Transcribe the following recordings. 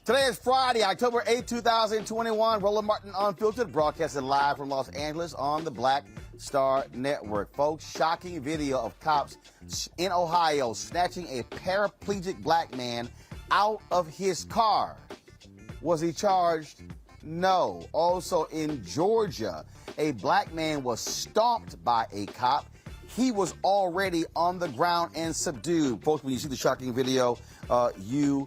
Today is Friday, October 8, 2021. Roland Martin Unfiltered, broadcasting live from Los Angeles on the Black Star Network. Folks, shocking video of cops in Ohio snatching a paraplegic black man out of his car. Was he charged? No. Also in Georgia, a black man was stomped by a cop. He was already on the ground and subdued. Folks, when you see the shocking video, it'll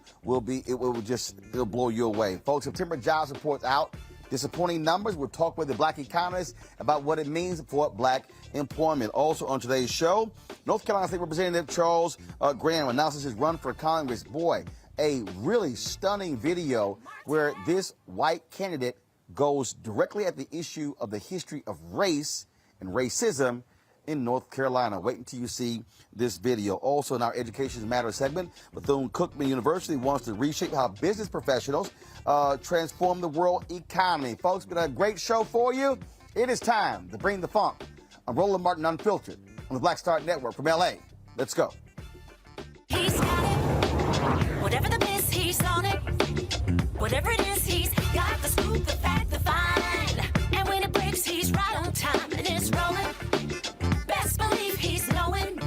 blow you away. Folks, September jobs reports out. Disappointing numbers. We'll talk with the black economist about what it means for black employment. Also on today's show, North Carolina State Representative Charles Graham announces his run for Congress. Boy, a really stunning video where this white candidate goes directly at the issue of the history of race and racism in North Carolina. Wait until you see this video. Also in our Education Matters segment, Bethune-Cookman University wants to reshape how business professionals transform the world economy. Folks, been a great show for you. It is time to bring the funk. I'm Roland Martin Unfiltered on the Black Star Network from LA. Let's go. He's got it. Whatever the miss, he's on it. Whatever it is, he's got the scoop, the fact, the find. And when it breaks, he's right on time and it's rolling. Best believe he's knowing.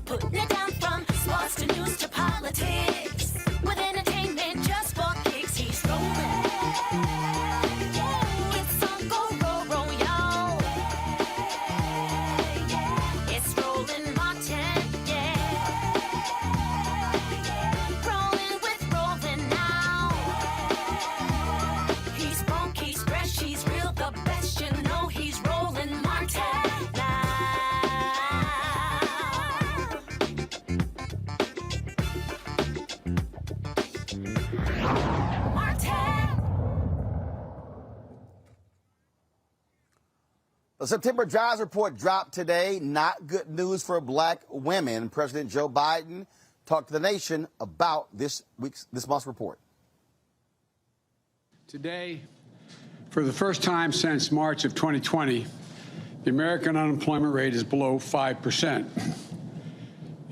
Putting it down from sports to news to politics. With entertainment just for kicks, he's rolling. It's on go, roll, y'all. It's Roland Martin, yeah. Rolling with Roland now. The September jobs report dropped today. Not good news for black women. President Joe Biden talked to the nation about this month's report. Today, for the first time since March of 2020, the American unemployment rate is below 5%.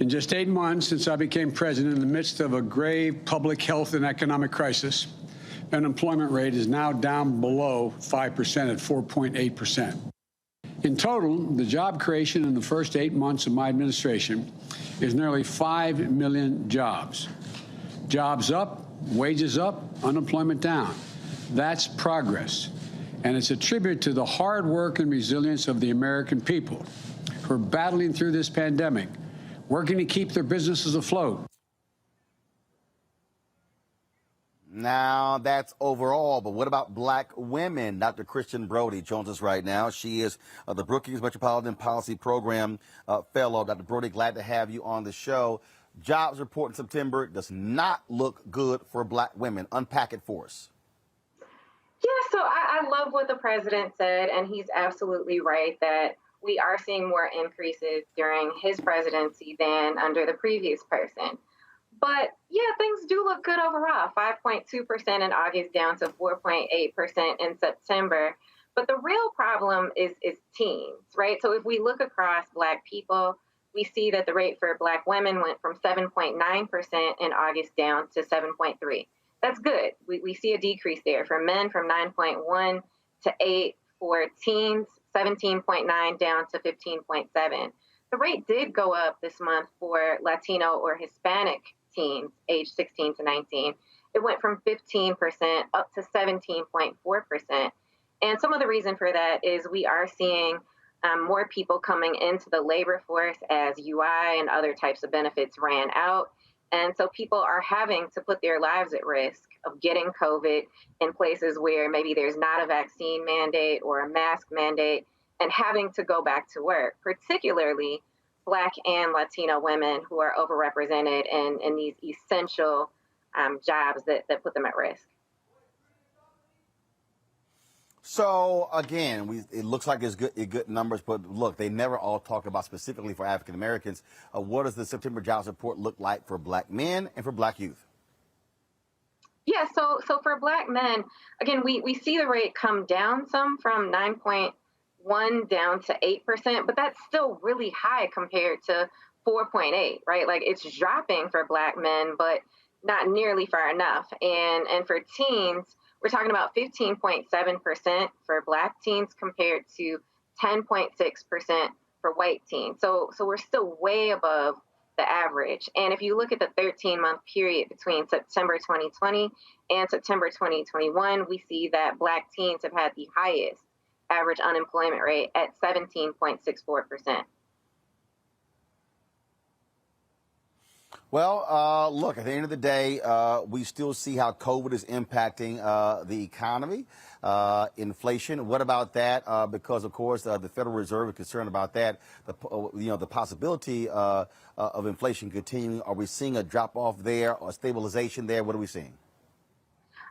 In just 8 months since I became president, in the midst of a grave public health and economic crisis, the unemployment rate is now down below 5% at 4.8%. In total, the job creation in the first 8 months of my administration is nearly 5 million jobs. Jobs up, wages up, unemployment down. That's progress. And it's a tribute to the hard work and resilience of the American people who are battling through this pandemic, working to keep their businesses afloat. Now, that's overall, but what about black women? Dr. Christian Brody joins us right now. She is the Brookings Metropolitan Policy Program Fellow. Dr. Brody, glad to have you on the show. Jobs report in September does not look good for black women. Unpack it for us. Yeah, so I love what the president said, and he's absolutely right that we are seeing more increases during his presidency than under the previous person. But yeah, things do look good overall. 5.2% in August down to 4.8% in September. But the real problem is teens, right? So if we look across black people, we see that the rate for black women went from 7.9% in August down to 7.3%. That's good. We see a decrease there. For men, from 9.1 to 8. For teens, 17.9 down to 15.7. The rate did go up this month for Latino or Hispanic teens aged 16 to 19. It went from 15% up to 17.4%. And some of the reason for that is we are seeing more people coming into the labor force as UI and other types of benefits ran out. And so people are having to put their lives at risk of getting COVID in places where maybe there's not a vaccine mandate or a mask mandate and having to go back to work, particularly Black and Latino women who are overrepresented in these essential jobs that put them at risk. So again, it looks like it's good numbers, but look, they never all talk about specifically for African Americans. What does the September jobs report look like for black men and for black youth? Yeah, so for black men, again, we see the rate come down some from 9.1 down to 8%, but that's still really high compared to 4.8, right? Like it's dropping for black men, but not nearly far enough. And for teens, we're talking about 15.7% for black teens compared to 10.6% for white teens. So we're still way above the average. And if you look at the 13-month period between September 2020 and September 2021, we see that black teens have had the highest average unemployment rate at 17.64%. Well, look, at the end of the day, we still see how COVID is impacting the economy, inflation. What about that? Because, of course, the Federal Reserve is concerned about that. The possibility of inflation continuing. Are we seeing a drop off there or stabilization there? What are we seeing?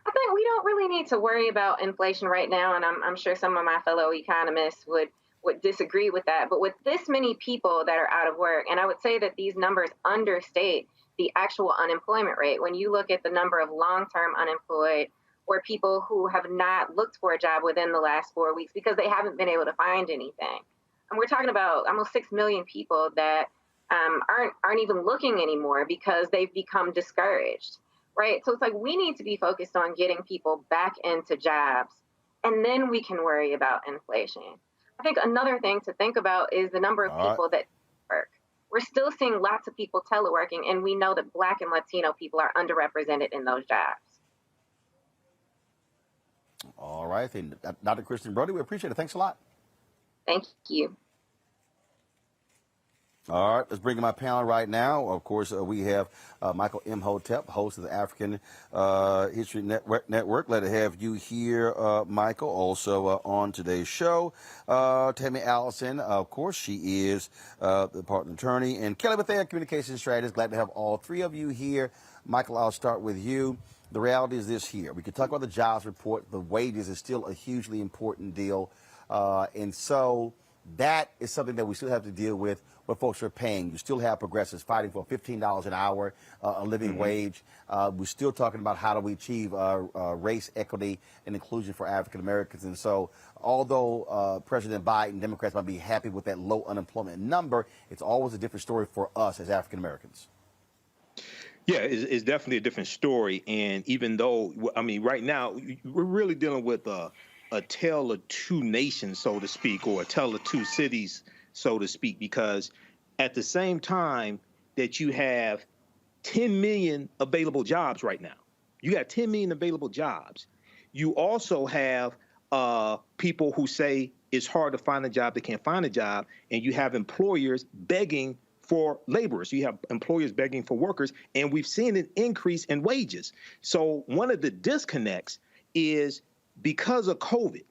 I think we don't really need to worry about inflation right now, and I'm sure some of my fellow economists would disagree with that. But with this many people that are out of work, and I would say that these numbers understate the actual unemployment rate. When you look at the number of long-term unemployed or people who have not looked for a job within the last 4 weeks because they haven't been able to find anything. And we're talking about almost 6 million people that aren't even looking anymore because they've become discouraged, right? So it's like we need to be focused on getting people back into jobs, and then we can worry about inflation. I think another thing to think about is the number of people that work. We're still seeing lots of people teleworking, and we know that Black and Latino people are underrepresented in those jobs. All right. Dr. Christian Brody, we appreciate it. Thanks a lot. Thank you. All right, let's bring in my panel right now. Of course, we have Michael Imhotep, host of the African History Network. Glad to have you here, Michael. Also on today's show, Tammy Allison. Of course, she is the partner attorney, and Kelly Bethea, communications strategist. Glad to have all three of you here. Michael, I'll start with you. The reality is this here. We could talk about the jobs report. The wages is still a hugely important deal. And so that is something that we still have to deal with. What folks are paying. You still have progressives fighting for $15 an hour, a living wage. We're still talking about how do we achieve race equity and inclusion for African Americans. And so, although President Biden, Democrats might be happy with that low unemployment number, it's always a different story for us as African Americans. Yeah, it's definitely a different story. And even though, I mean, right now, we're really dealing with a tale of two nations, so to speak, or a tale of two cities, so to speak, because at the same time that you have 10 million available jobs right now, you got 10 million available jobs. You also have people who say it's hard to find a job, they can't find a job, and you have employers begging for laborers. You have employers begging for workers, and we've seen an increase in wages. So one of the disconnects is because of COVID,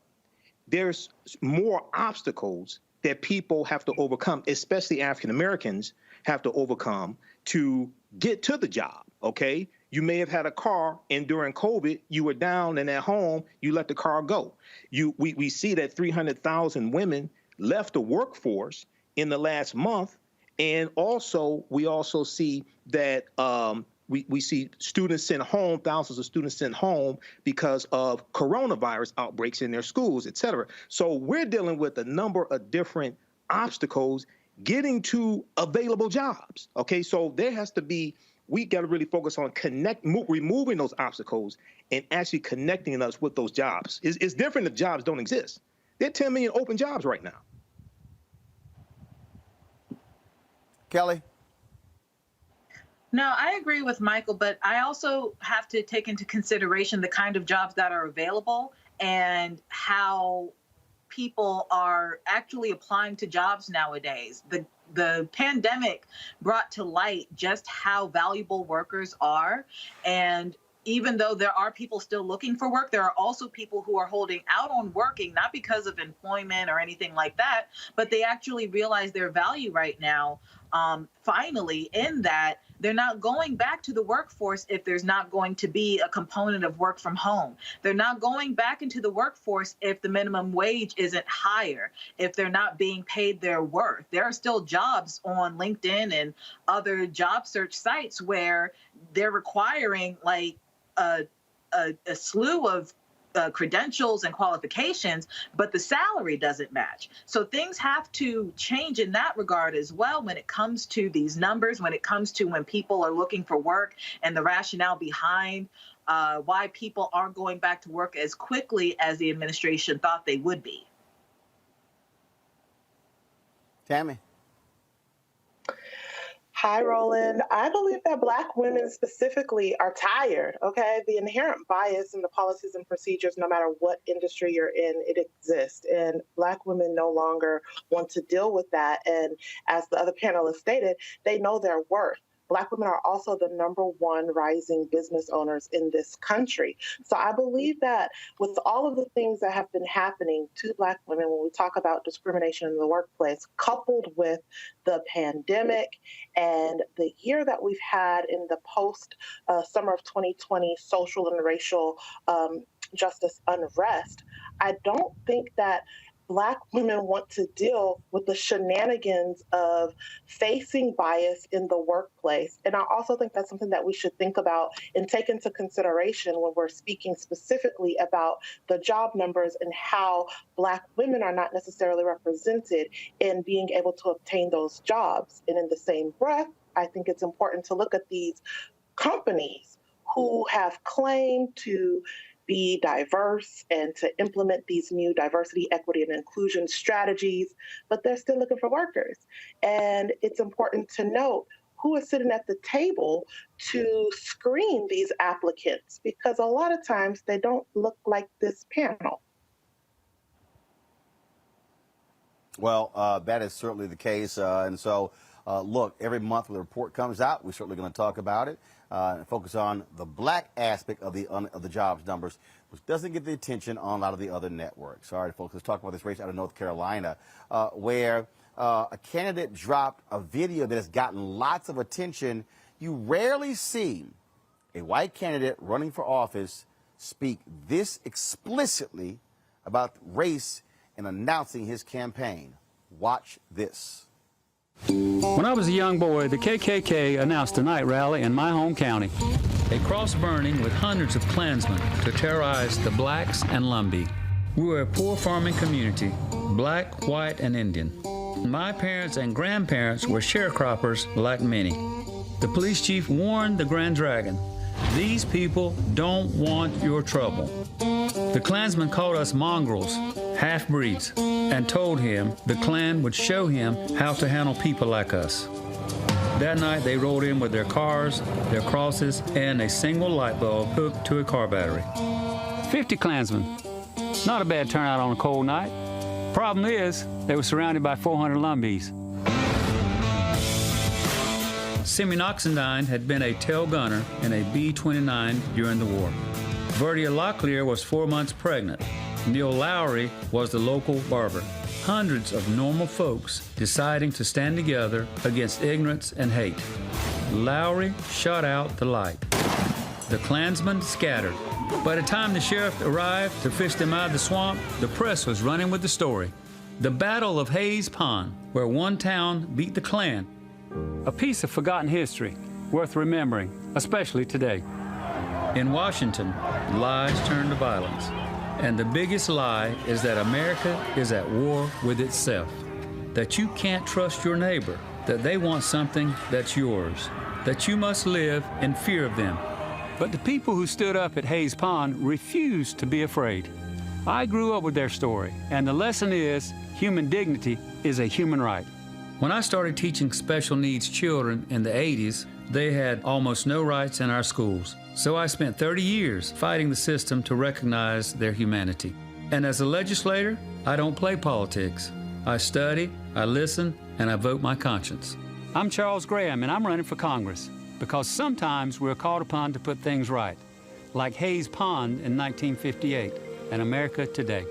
there's more obstacles that people have to overcome, especially African Americans have to overcome to get to the job, okay? You may have had a car, and during COVID, you were down and at home, you let the car go. We see that 300,000 women left the workforce in the last month, and also we also see that we see students sent home, thousands of students sent home because of coronavirus outbreaks in their schools, et cetera. So we're dealing with a number of different obstacles getting to available jobs, okay? So there has to be, we got to really focus on removing those obstacles and actually connecting us with those jobs. It's different if jobs don't exist. There are 10 million open jobs right now. Kelly? No, I agree with Michael, but I also have to take into consideration the kind of jobs that are available and how people are actually applying to jobs nowadays. The pandemic brought to light just how valuable workers are. And even though there are people still looking for work, there are also people who are holding out on working, not because of employment or anything like that, but they actually realize their value right now, finally, in that they're not going back to the workforce if there's not going to be a component of work from home. They're not going back into the workforce if the minimum wage isn't higher, if they're not being paid their worth. There are still jobs on LinkedIn and other job search sites where they're requiring like a slew of credentials and qualifications, but the salary doesn't match. So things have to change in that regard as well when it comes to these numbers, when it comes to when people are looking for work and the rationale behind why people aren't going back to work as quickly as the administration thought they would be. Tammy? Hi, Roland. I believe that Black women specifically are tired, okay? The inherent bias in the policies and procedures, no matter what industry you're in, it exists. And Black women no longer want to deal with that. And as the other panelists stated, they know their worth. Black women are also the #1 rising business owners in this country. So I believe that with all of the things that have been happening to Black women when we talk about discrimination in the workplace, coupled with the pandemic and the year that we've had in the post-summer of 2020 social and racial justice unrest, I don't think that Black women want to deal with the shenanigans of facing bias in the workplace. And I also think that's something that we should think about and take into consideration when we're speaking specifically about the job numbers and how Black women are not necessarily represented in being able to obtain those jobs. And in the same breath, I think it's important to look at these companies who have claimed to be diverse and to implement these new diversity, equity, and inclusion strategies, but they're still looking for workers. And it's important to note who is sitting at the table to screen these applicants, because a lot of times they don't look like this panel. Well, that is certainly the case. And so, look, every month when the report comes out, we're certainly going to talk about it and focus on the Black aspect of the jobs numbers, which doesn't get the attention on a lot of the other networks. All right, folks, let's talk about this race out of North Carolina, where a candidate dropped a video that has gotten lots of attention. You rarely see a white candidate running for office speak this explicitly about race in announcing his campaign. Watch this. When I was a young boy, the KKK announced a night rally in my home county. A cross burning with hundreds of Klansmen to terrorize the blacks and Lumbee. We were a poor farming community, black, white, and Indian. My parents and grandparents were sharecroppers like many. The police chief warned the Grand Dragon, "These people don't want your trouble." The Klansmen called us mongrels, half-breeds, and told him the Klan would show him how to handle people like us. That night they rolled in with their cars, their crosses, and a single light bulb hooked to a car battery. 50 Klansmen. Not a bad turnout on a cold night. Problem is, they were surrounded by 400 Lumbees. Simeon Oxendine had been a tail gunner in a B-29 during the war. Verdia Locklear was 4 months pregnant. Neil Lowry was the local barber. Hundreds of normal folks deciding to stand together against ignorance and hate. Lowry shot out the light. The Klansmen scattered. By the time the sheriff arrived to fish them out of the swamp, the press was running with the story. The Battle of Hayes Pond, where one town beat the Klan. A piece of forgotten history, worth remembering, especially today. In Washington, lies turn to violence. And the biggest lie is that America is at war with itself. That you can't trust your neighbor, that they want something that's yours, that you must live in fear of them. But the people who stood up at Hayes Pond refused to be afraid. I grew up with their story, and the lesson is human dignity is a human right. When I started teaching special needs children in the 80s, they had almost no rights in our schools. So I spent 30 years fighting the system to recognize their humanity. And as a legislator, I don't play politics. I study, I listen, and I vote my conscience. I'm Charles Graham, and I'm running for Congress because sometimes we're called upon to put things right, like Hayes Pond in 1958 and America today,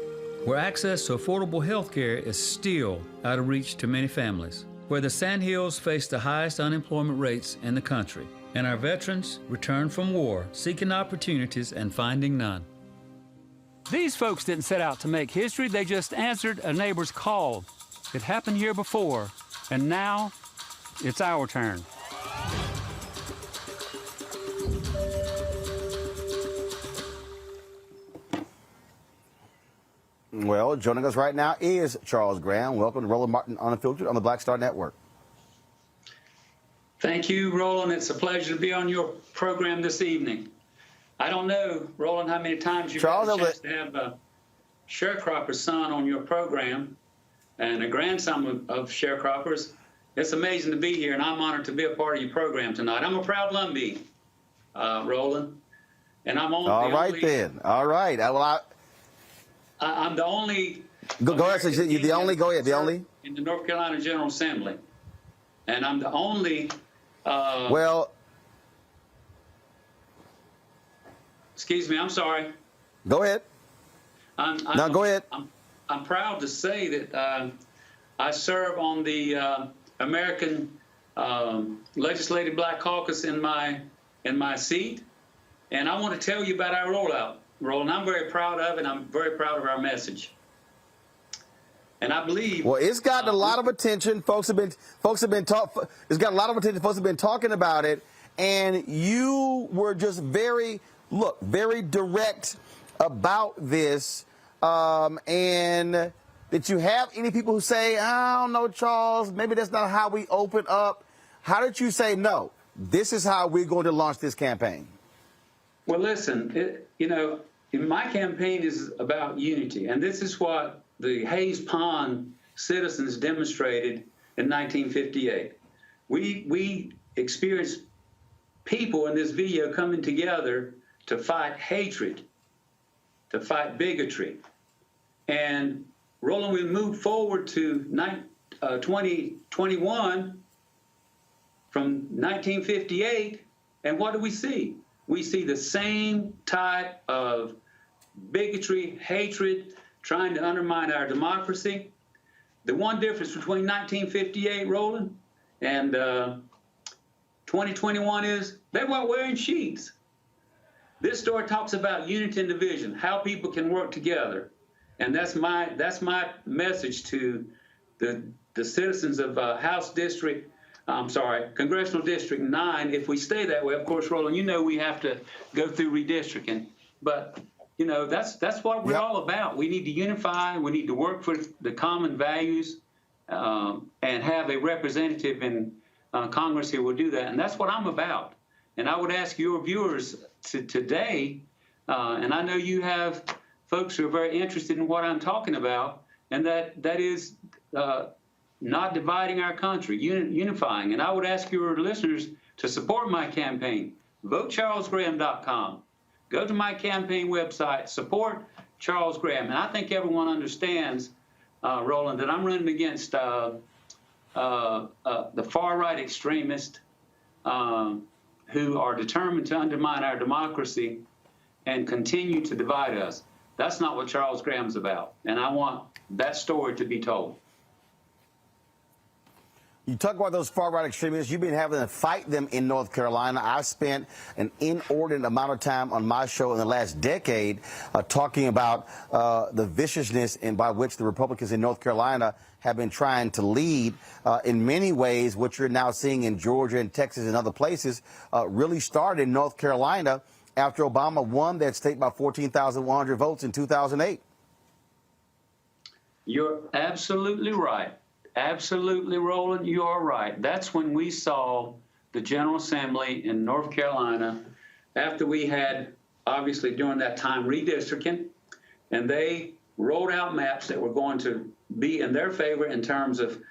where access to affordable health care is still out of reach to many families, where the Sandhills face the highest unemployment rates in the country, and our veterans return from war, seeking opportunities and finding none. These folks didn't set out to make history, they just answered a neighbor's call. It happened here before, and now it's our turn. Well, joining us right now is Charles Graham. Welcome to Roland Martin Unfiltered on the Black Star Network. Thank you, Roland. It's a pleasure to be on your program this evening. I don't know, Roland, how many times you've had a chance to have a sharecropper's son on your program and a grandson of sharecroppers. It's amazing to be here, and I'm honored to be a part of your program tonight. I'm a proud Lumbee, Roland, and I'm on. All right, then. All right. Well, I'm the only. Go ahead. So you're the only. Go ahead. The only in the North Carolina General Assembly, and I'm the only. Well. Excuse me. I'm sorry. Go ahead. No, go ahead. I'm proud to say that I serve on the American Legislative Black Caucus in my seat, and I want to tell you about our rollout. Roland, I'm very proud of it. I'm very proud of our message, and I believe. Well, it's gotten a lot of attention. It's got a lot of attention. Folks have been talking about it, and you were just very direct about this. And did you have any people who say, "I don't know, Charles, maybe that's not how we open up"? How did you say, "No, this is how we're going to launch this campaign"? Well, listen, my campaign is about unity, and this is what the Hayes Pond citizens demonstrated in 1958. We experienced people in this video coming together to fight hatred, to fight bigotry. And Roland, we moved forward to 2021 from 1958, and what do we see? We see the same type of bigotry, hatred, trying to undermine our democracy. The one difference between 1958, Roland, and 2021 is they weren't wearing sheets. This story talks about unity and division, how people can work together. And that's my message to the citizens of Congressional District 9. If we stay that way, of course, Roland, we have to go through redistricting. But, that's what we're all about. We need to unify. We need to work for the common values and have a representative in Congress who will do that. And that's what I'm about. And I would ask your viewers today, and I know you have folks who are very interested in what I'm talking about, and that is not dividing our country, unifying. And I would ask your listeners to support my campaign. VoteCharlesGraham.com. Go to my campaign website, support Charles Graham. And I think everyone understands, Roland, that I'm running against the far-right extremists who are determined to undermine our democracy and continue to divide us. That's not what Charles Graham's about. And I want that story to be told. You talk about those far-right extremists. You've been having to fight them in North Carolina. I've spent an inordinate amount of time on my show in the last decade talking about the viciousness by which the Republicans in North Carolina have been trying to lead. In many ways, what you're now seeing in Georgia and Texas and other places really started in North Carolina after Obama won that state by 14,100 votes in 2008. You're absolutely right. Absolutely, Roland, you are right. That's when we saw the General Assembly in North Carolina, after we had, obviously, during that time, redistricting, and they rolled out maps that were going to be in their favor in terms of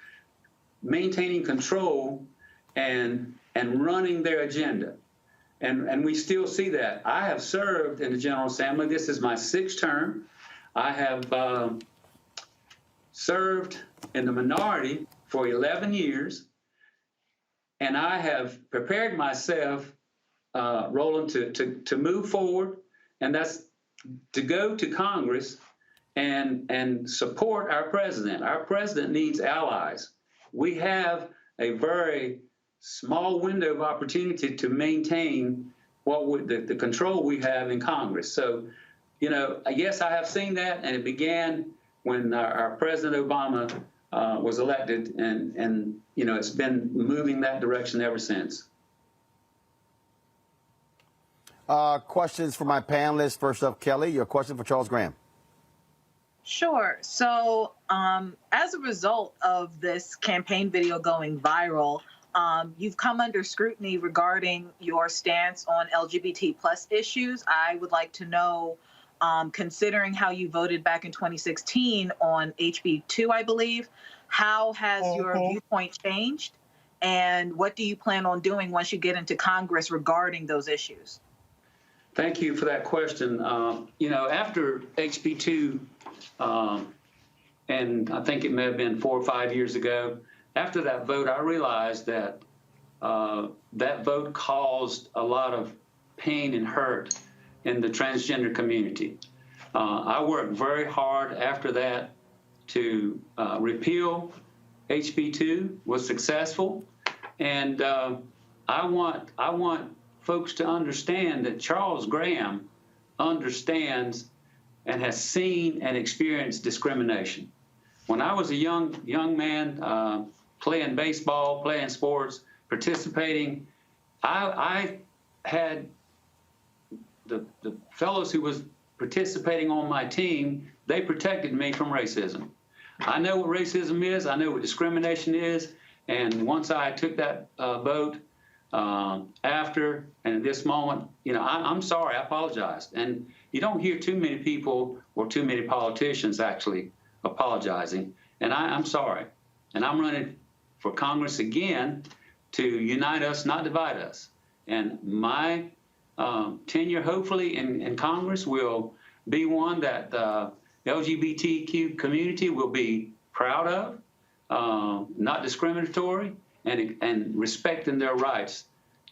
maintaining control and running their agenda. And we still see that. I have served in the General Assembly. This is my 6th term. I have served in the minority for 11 years, and I have prepared myself, Roland, to move forward, and that's to go to Congress and support our president. Our president needs allies. We have a very small window of opportunity to maintain the control we have in Congress. So, yes, I have seen that, and it began when our President Obama was elected, and it's been moving that direction ever since. Questions for my panelists. First up, Kelly, your question for Charles Graham. Sure. So as a result of this campaign video going viral, you've come under scrutiny regarding your stance on LGBT plus issues. I would like to know, considering how you voted back in 2016 on HB2, I believe, how has your viewpoint changed? And what do you plan on doing once you get into Congress regarding those issues? Thank you for that question. After HB2, and I think it may have been 4 or 5 years ago, after that vote, I realized that that vote caused a lot of pain and hurt in the transgender community. I worked very hard after that to repeal HB2, was successful, and I want folks to understand that Charles Graham understands and has seen and experienced discrimination. When I was a young man playing baseball, playing sports, participating, I had the fellows who was participating on my team, they protected me from racism. I know what racism is, I know what discrimination is, and once I took that vote after and at this moment, I'm sorry, I apologize. And you don't hear too many people or too many politicians actually apologizing, and I'm sorry. And I'm running for Congress again to unite us, not divide us. And my tenure, hopefully, in Congress will be one that the LGBTQ community will be proud of, not discriminatory, and respecting their rights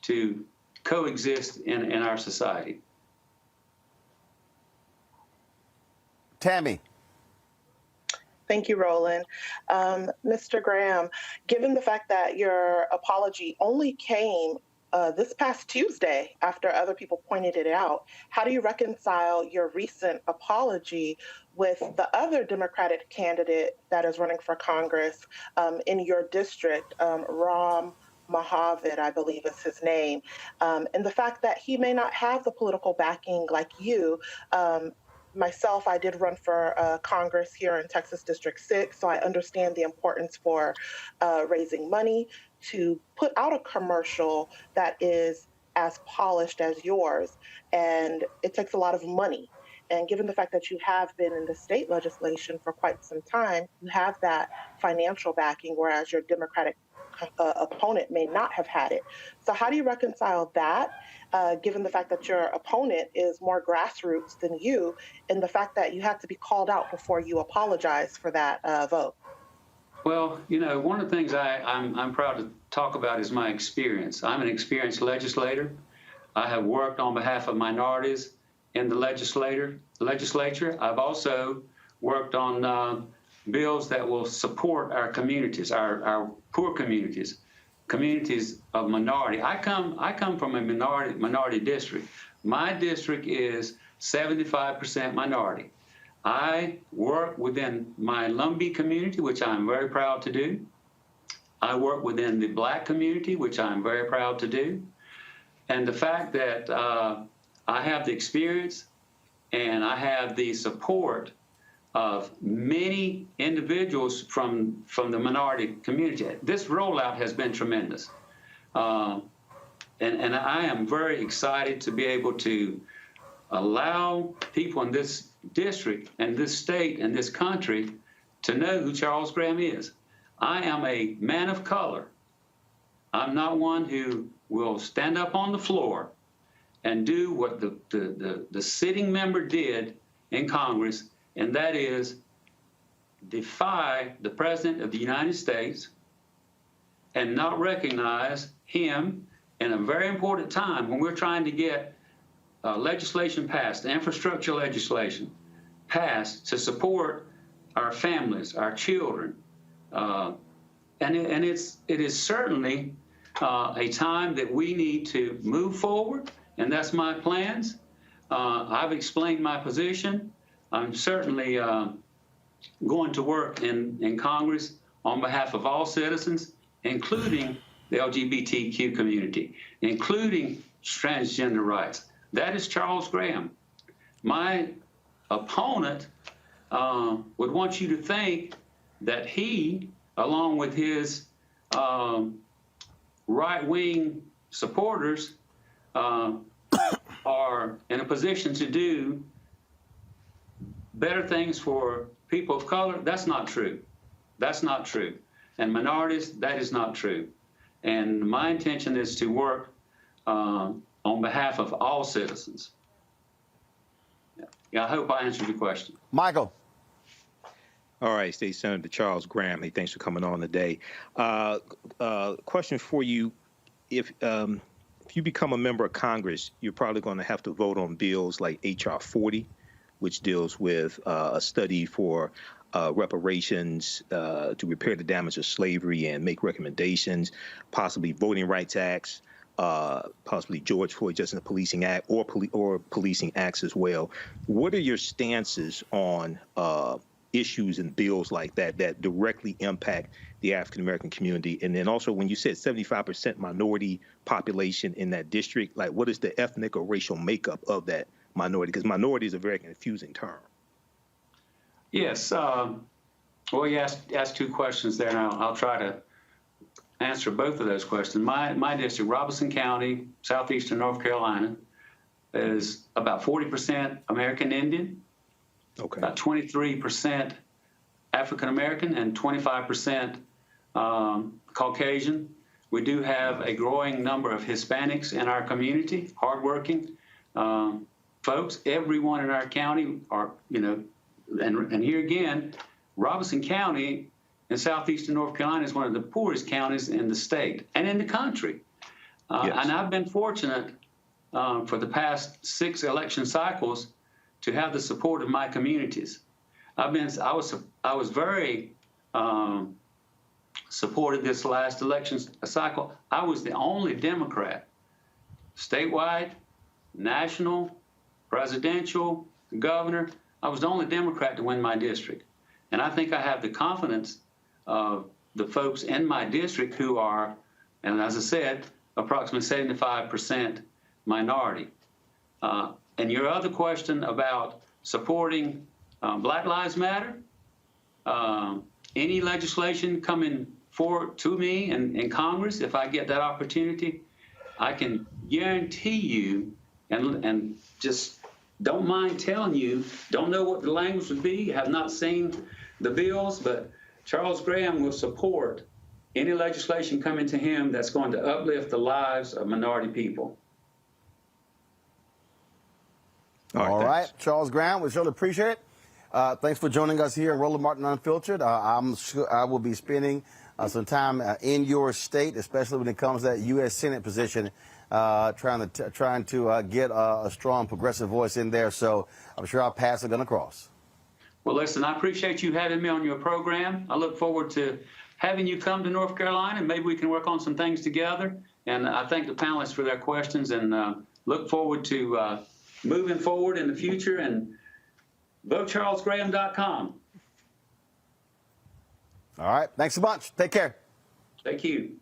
to coexist in our society. Tammy. Thank you, Roland. Mr. Graham, given the fact that your apology only came this past Tuesday, after other people pointed it out. How do you reconcile your recent apology with the other Democratic candidate that is running for Congress in your district, Ram Mohavid, I believe is his name, and the fact that he may not have the political backing like you? Myself, I did run for Congress here in Texas District 6, so I understand the importance for raising money to put out a commercial that is as polished as yours. And it takes a lot of money. And given the fact that you have been in the state legislation for quite some time, you have that financial backing, whereas your Democratic opponent may not have had it. So how do you reconcile that, given the fact that your opponent is more grassroots than you, and the fact that you have to be called out before you apologize for that vote? Well, you know, one of the things I'm proud to talk about is my experience. I'm an experienced legislator. I have worked on behalf of minorities in the legislature. I've also worked on bills that will support our communities, our poor communities, communities of minority. I come from a minority district. My district is 75% minority. I work within my Lumbee community, which I'm very proud to do. I work within the Black community, which I'm very proud to do. And the fact that I have the experience and I have the support of many individuals from the minority community, this rollout has been tremendous. And I am very excited to be able to allow people in this district and this state and this country to know who Charles Graham is. I am a man of color. I'm not one who will stand up on the floor and do what the sitting member did in Congress, and that is defy the President of the United States and not recognize him in a very important time when we're trying to get legislation passed, infrastructure legislation passed to support our families, our children. And it is certainly a time that we need to move forward, and that's my plans. I've explained my position. I'm certainly going to work in Congress on behalf of all citizens, including the LGBTQ community, including transgender rights. That is Charles Graham. My opponent would want you to think that he, along with his right-wing supporters, are in a position to do better things for people of color. That's not true. That's not true. And minorities, that is not true. And my intention is to work on behalf of all citizens. Yeah, I hope I answered your question. Michael. All right, State Senator Charles Graham. Hey, thanks for coming on today. Question for you: If you become a member of Congress, you're probably going to have to vote on bills like H.R. 40, which deals with a study for reparations to repair the damage of slavery and make recommendations, possibly Voting Rights Acts, possibly George Floyd Justice and Policing Act or policing acts as well. What are your stances on issues and bills like that that directly impact the African-American community? And then also, when you said 75% minority population in that district, like what is the ethnic or racial makeup of that minority? Because minority is a very confusing term. Yes. Well, you asked two questions there, and I'll try to answer both of those questions. My district, Robeson County, southeastern North Carolina, is about 40% American Indian, okay, about 23% African American, and 25% Caucasian. We do have a growing number of Hispanics in our community, hardworking folks. Everyone in our county are, and here again, Robeson County in southeastern North Carolina is one of the poorest counties in the state and in the country. Yes. And I've been fortunate for the past 6 election cycles to have the support of my communities. I was very supported this last election cycle. I was the only Democrat statewide, national, presidential, governor. I was the only Democrat to win my district. And I think I have the confidence of the folks in my district who are, and as I said, approximately 75% minority. And your other question about supporting Black Lives Matter, any legislation coming forward to me in Congress, if I get that opportunity, I can guarantee you, and just don't mind telling you, don't know what the language would be, have not seen the bills, but Charles Graham will support any legislation coming to him that's going to uplift the lives of minority people. All right, Charles Graham, we surely appreciate it. Thanks for joining us here at Roland Martin Unfiltered. I'm sure I will be spending some time in your state, especially when it comes to that U.S. Senate position, trying to get a strong progressive voice in there. So I'm sure our paths are going to cross. Well, listen, I appreciate you having me on your program. I look forward to having you come to North Carolina, and maybe we can work on some things together. And I thank the panelists for their questions, and look forward to moving forward in the future. And VoteCharlesGraham.com. All right. Thanks a bunch. Take care. Thank you.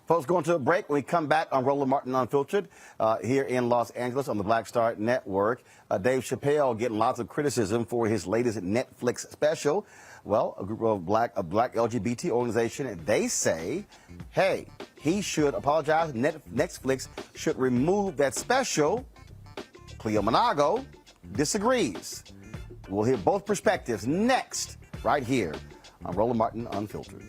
Folks, going to a break. When we come back on Roland Martin Unfiltered here in Los Angeles on the Black Star Network, Dave Chappelle getting lots of criticism for his latest Netflix special. Well, a group of a black LGBT organization, they say, hey, he should apologize. Netflix should remove that special. Cleo Monago disagrees. We'll hear both perspectives next, right here on Roland Martin Unfiltered.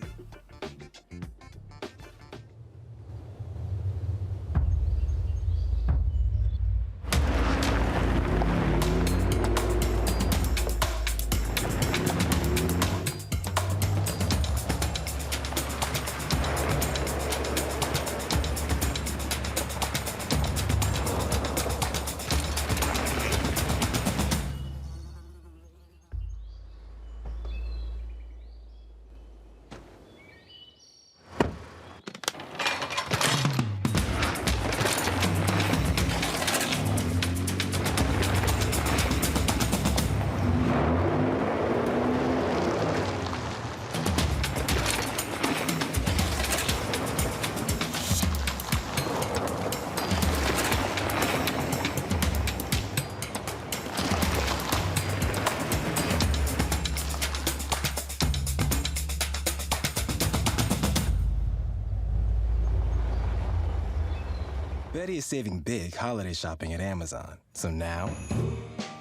Betty is saving big holiday shopping at Amazon. So now,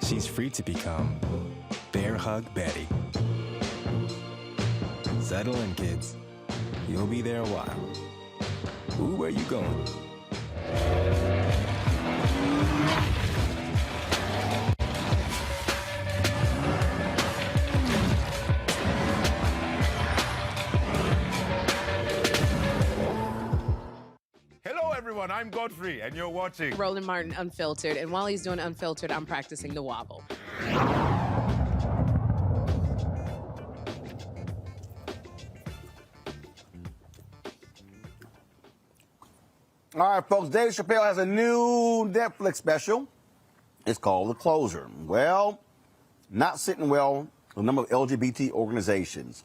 she's free to become Bear Hug Betty. Settle in, kids. You'll be there a while. Ooh, where you going? I'm Godfrey, and you're watching Roland Martin Unfiltered, and while he's doing Unfiltered, I'm practicing the wobble. All right, folks, Dave Chappelle has a new Netflix special. It's called The Closer. Well, not sitting well with a number of LGBT organizations.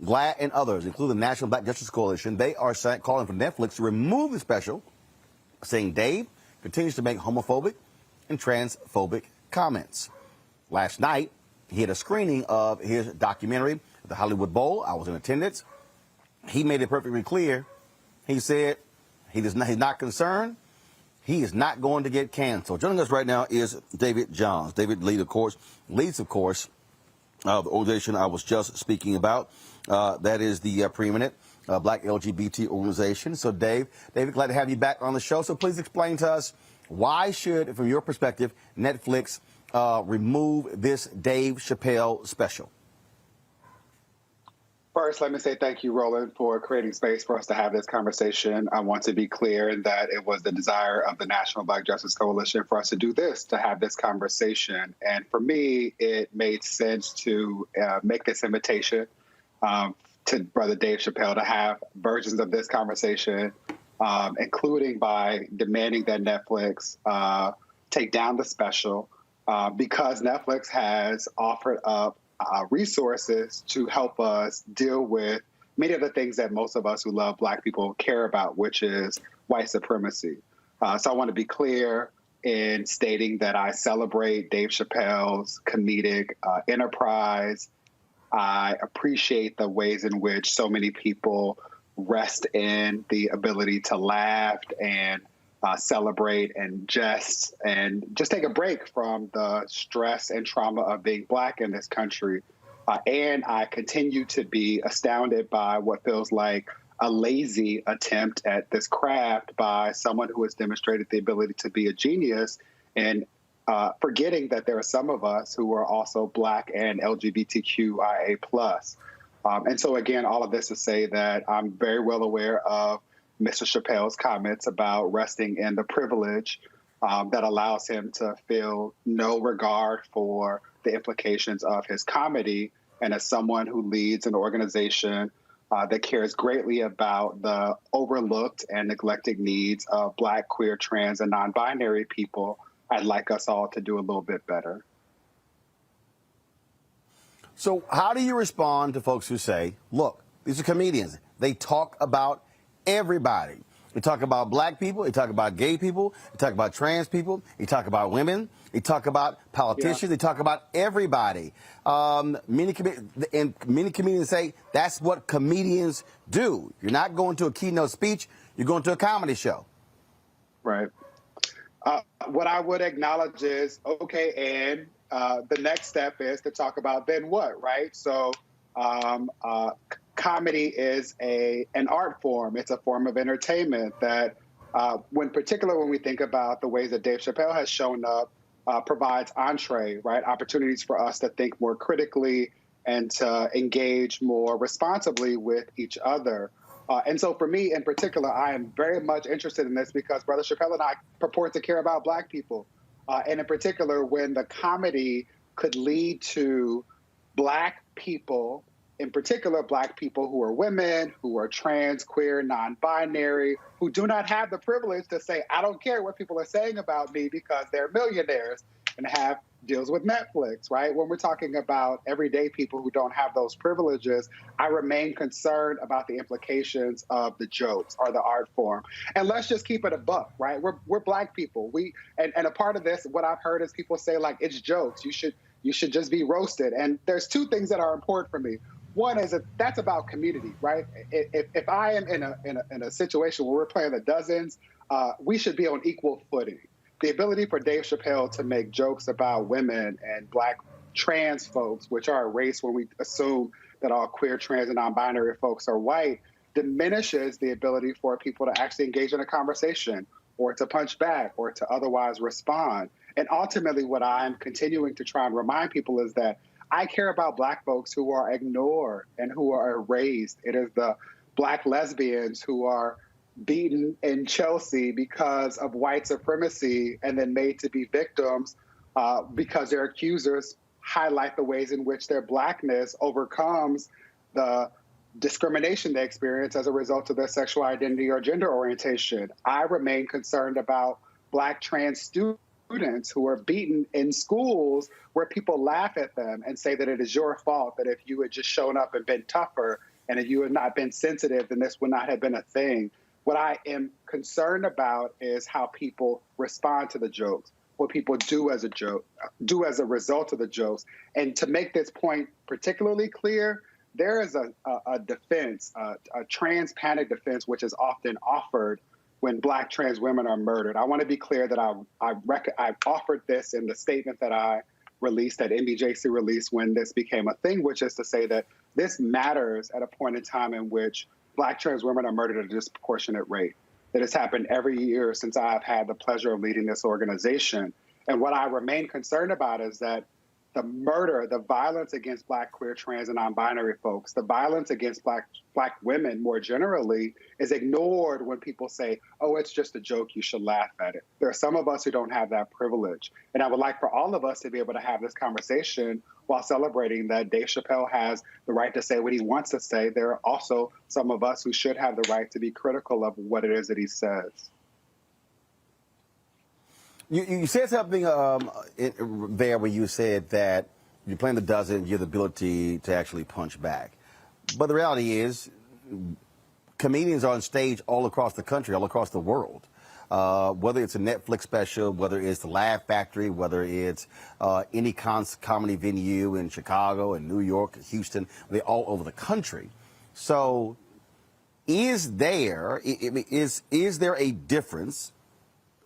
GLAAD and others, including the National Black Justice Coalition, they are calling for Netflix to remove the special, saying Dave continues to make homophobic and transphobic comments. Last night, he had a screening of his documentary at the Hollywood Bowl. I was in attendance. He made it perfectly clear. He said he's not concerned. He is not going to get canceled. Joining us right now is David Johns. David leads, of course, the organization I was just speaking about. That is the preeminent black LGBT organization. So, David, glad to have you back on the show. So please explain to us, why should, from your perspective, Netflix remove this Dave Chappelle special? First, let me say thank you, Roland, for creating space for us to have this conversation. I want to be clear that it was the desire of the National Black Justice Coalition for us to do this, to have this conversation. And for me, it made sense to make this invitation to Brother Dave Chappelle to have versions of this conversation including by demanding that Netflix take down the special because Netflix has offered up resources to help us deal with many of the things that most of us who love Black people care about, which is white supremacy. So I want to be clear in stating that I celebrate Dave Chappelle's comedic enterprise. I appreciate the ways in which so many people rest in the ability to laugh and celebrate and jest and just take a break from the stress and trauma of being Black in this country. And I continue to be astounded by what feels like a lazy attempt at this craft by someone who has demonstrated the ability to be a genius and forgetting that there are some of us who are also Black and LGBTQIA+. And so, again, all of this to say that I'm very well aware of Mr. Chappelle's comments about resting in the privilege that allows him to feel no regard for the implications of his comedy. And as someone who leads an organization that cares greatly about the overlooked and neglected needs of Black, queer, trans, and non-binary people, I'd like us all to do a little bit better. So how do you respond to folks who say, look, these are comedians. They talk about everybody. They talk about Black people. They talk about gay people. They talk about trans people. They talk about women. They talk about politicians. They talk about everybody. Many comedians say that's what comedians do. You're not going to a keynote speech. You're going to a comedy show. Right. What I would acknowledge is, okay, and the next step is to talk about then what, right? So comedy is an art form. It's a form of entertainment that, when we think about the ways that Dave Chappelle has shown up, provides entree, right? Opportunities for us to think more critically and to engage more responsibly with each other. And so for me in particular, I am very much interested in this because Brother Chappelle and I purport to care about Black people. And in particular, when the comedy could lead to Black people, in particular Black people who are women, who are trans, queer, non-binary, who do not have the privilege to say, I don't care what people are saying about me because they're millionaires and have deals with Netflix, right? When we're talking about everyday people who don't have those privileges, I remain concerned about the implications of the jokes or the art form. And let's just keep it a buck, right? We're Black people. And a part of this, what I've heard is people say, like, it's jokes. You should just be roasted. And there's two things that are important for me. One is that's about community, right? If I am in a situation where we're playing the dozens, we should be on equal footing. The ability for Dave Chappelle to make jokes about women and Black trans folks, which are a race when we assume that all queer, trans, and non-binary folks are white, diminishes the ability for people to actually engage in a conversation or to punch back or to otherwise respond. And ultimately, what I'm continuing to try and remind people is that I care about Black folks who are ignored and who are erased. It is the Black lesbians who are beaten in Chelsea because of white supremacy and then made to be victims because their accusers highlight the ways in which their Blackness overcomes the discrimination they experience as a result of their sexual identity or gender orientation. I remain concerned about Black trans students who are beaten in schools where people laugh at them and say that it is your fault, that if you had just shown up and been tougher and if you had not been sensitive, then this would not have been a thing. What I am concerned about is how people respond to the jokes, what people do as a result of the jokes. And to make this point particularly clear, there is a defense, a trans panic defense, which is often offered when Black trans women are murdered. I want to be clear that I offered this in the statement that I released, that MBJC released when this became a thing, which is to say that this matters at a point in time in which Black trans women are murdered at a disproportionate rate. That has happened every year since I've had the pleasure of leading this organization. And what I remain concerned about is that the murder, the violence against Black, queer, trans, and non-binary folks, the violence against Black women more generally is ignored when people say, oh, it's just a joke, you should laugh at it. There are some of us who don't have that privilege. And I would like for all of us to be able to have this conversation while celebrating that Dave Chappelle has the right to say what he wants to say. There are also some of us who should have the right to be critical of what it is that he says. You said something there where you said that you're playing the dozen, you have the ability to actually punch back. But the reality is, comedians are on stage all across the country, all across the world. Whether it's a Netflix special, whether it's the Laugh Factory, whether it's any comedy venue in Chicago and New York, Houston, they're all over the country. So is there a difference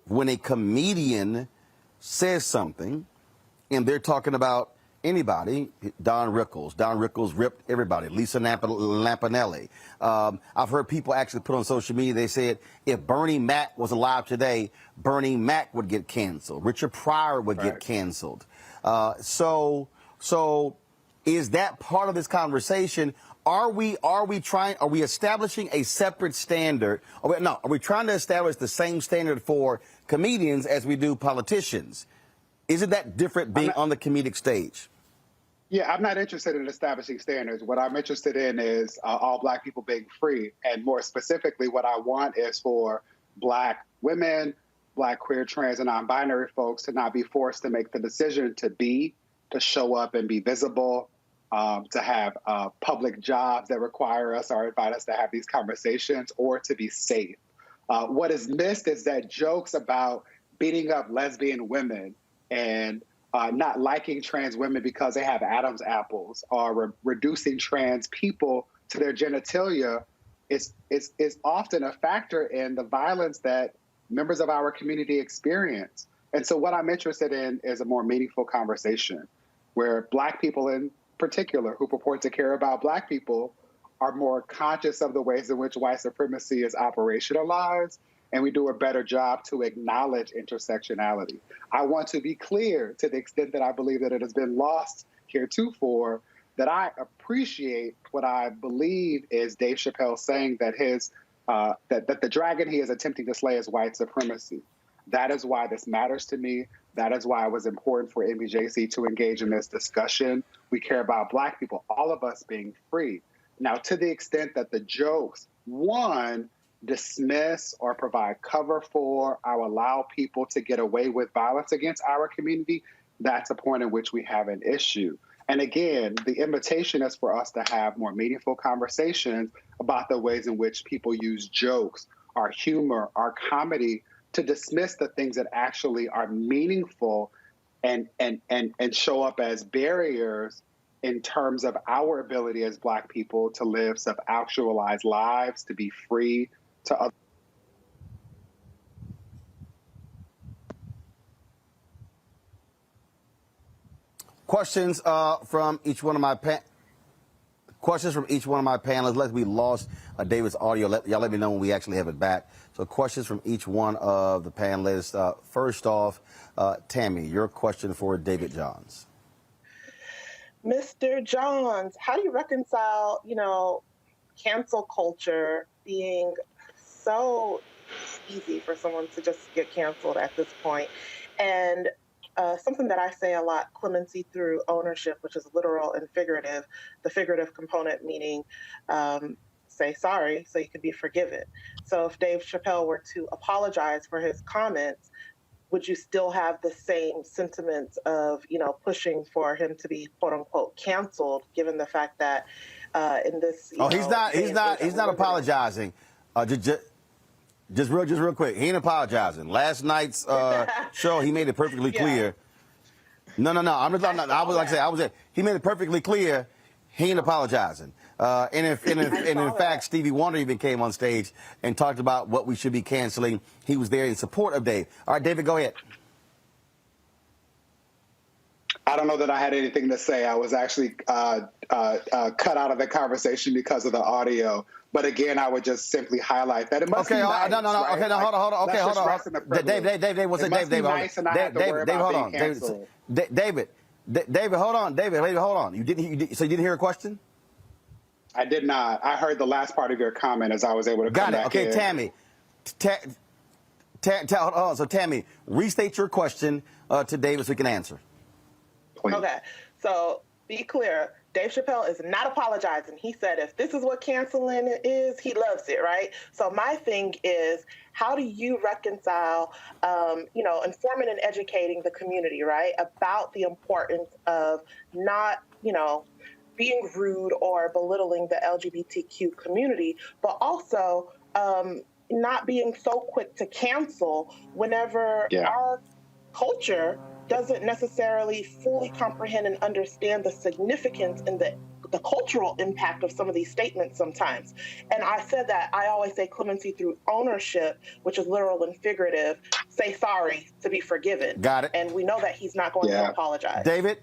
when a comedian says something and they're talking about anybody? Don Rickles ripped everybody. Lisa Lampanelli. I've heard people actually put on social media, they said if Bernie Mac was alive today, Bernie Mac would get canceled. Richard Pryor would get canceled. So is that part of this conversation? Are we establishing a separate standard? Are we trying to establish the same standard for comedians as we do politicians? Isn't that different being on the comedic stage? Yeah, I'm not interested in establishing standards. What I'm interested in is all Black people being free. And more specifically, what I want is for Black women, Black, queer, trans, and non-binary folks to not be forced to make the decision to show up and be visible, to have public jobs that require us or invite us to have these conversations, or to be safe. What is missed is that jokes about beating up lesbian women and not liking trans women because they have Adam's apples, or reducing trans people to their genitalia is often a factor in the violence that members of our community experience. And so what I'm interested in is a more meaningful conversation where Black people in particular who purport to care about Black people are more conscious of the ways in which white supremacy is operationalized, and we do a better job to acknowledge intersectionality. I want to be clear, to the extent that I believe that it has been lost heretofore, that I appreciate what I believe is Dave Chappelle saying that that the dragon he is attempting to slay is white supremacy. That is why this matters to me. That is why it was important for NBJC to engage in this discussion. We care about Black people, all of us being free. Now, to the extent that the jokes, one, dismiss or provide cover for or allow people to get away with violence against our community, that's a point in which we have an issue. And again, the invitation is for us to have more meaningful conversations about the ways in which people use jokes, our humor, our comedy, to dismiss the things that actually are meaningful and show up as barriers in terms of our ability as Black people to live self-actualized lives, to be free to other. Questions from each one of my panelists. Let me lost David's audio. Y'all let me know when we actually have it back. So questions from each one of the panelists. First off, Tammy, your question for David Johns. Mr. Johns, how do you reconcile, cancel culture being so easy for someone to just get canceled at this point, and something that I say a lot, clemency through ownership, which is literal and figurative, the figurative component meaning say sorry so you could be forgiven. So if Dave Chappelle were to apologize for his comments, would you still have the same sentiments of, pushing for him to be quote unquote canceled, given the fact that in this, he's not apologizing. Just real quick. He ain't apologizing. Last night's show, he made it perfectly clear. No. He made it perfectly clear. He ain't apologizing. And in fact, Stevie Wonder even came on stage and talked about what we should be canceling. He was there in support of Dave. All right, David, go ahead. I don't know that I had anything to say. I was actually cut out of the conversation because of the audio. But again, I would just simply highlight that it must be nice. Hold on. Dave, what's it? Dave, hold on. David, David, hold on. David, hold on. So you didn't hear a question? I did not. I heard the last part of your comment as I was able to come back Okay, in. Tammy. Hold on. So, Tammy, restate your question to David so we can answer. Please. Okay. So, be clear. Dave Chappelle is not apologizing. He said if this is what canceling is, he loves it, right? So my thing is, how do you reconcile, informing and educating the community, right, about the importance of not, being rude or belittling the LGBTQ community, but also not being so quick to cancel whenever our culture doesn't necessarily fully comprehend and understand the significance and the cultural impact of some of these statements sometimes. And I said that I always say clemency through ownership, which is literal and figurative. Say sorry to be forgiven. Got it. And we know that he's not going to apologize. David?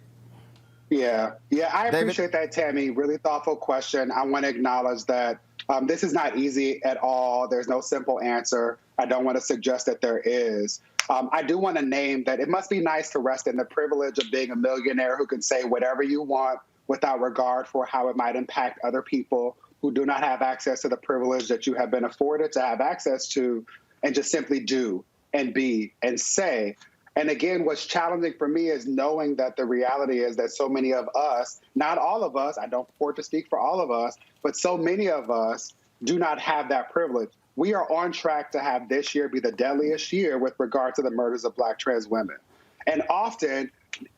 Yeah, I appreciate that, Tammy. Really thoughtful question. I want to acknowledge that this is not easy at all. There's no simple answer. I don't want to suggest that there is. I do want to name that it must be nice to rest in the privilege of being a millionaire who can say whatever you want without regard for how it might impact other people who do not have access to the privilege that you have been afforded to have access to, and just simply do and be and say. And again, what's challenging for me is knowing that the reality is that so many of us, not all of us, I don't purport to speak for all of us, but so many of us do not have that privilege. We are on track to have this year be the deadliest year with regard to the murders of Black trans women. And often,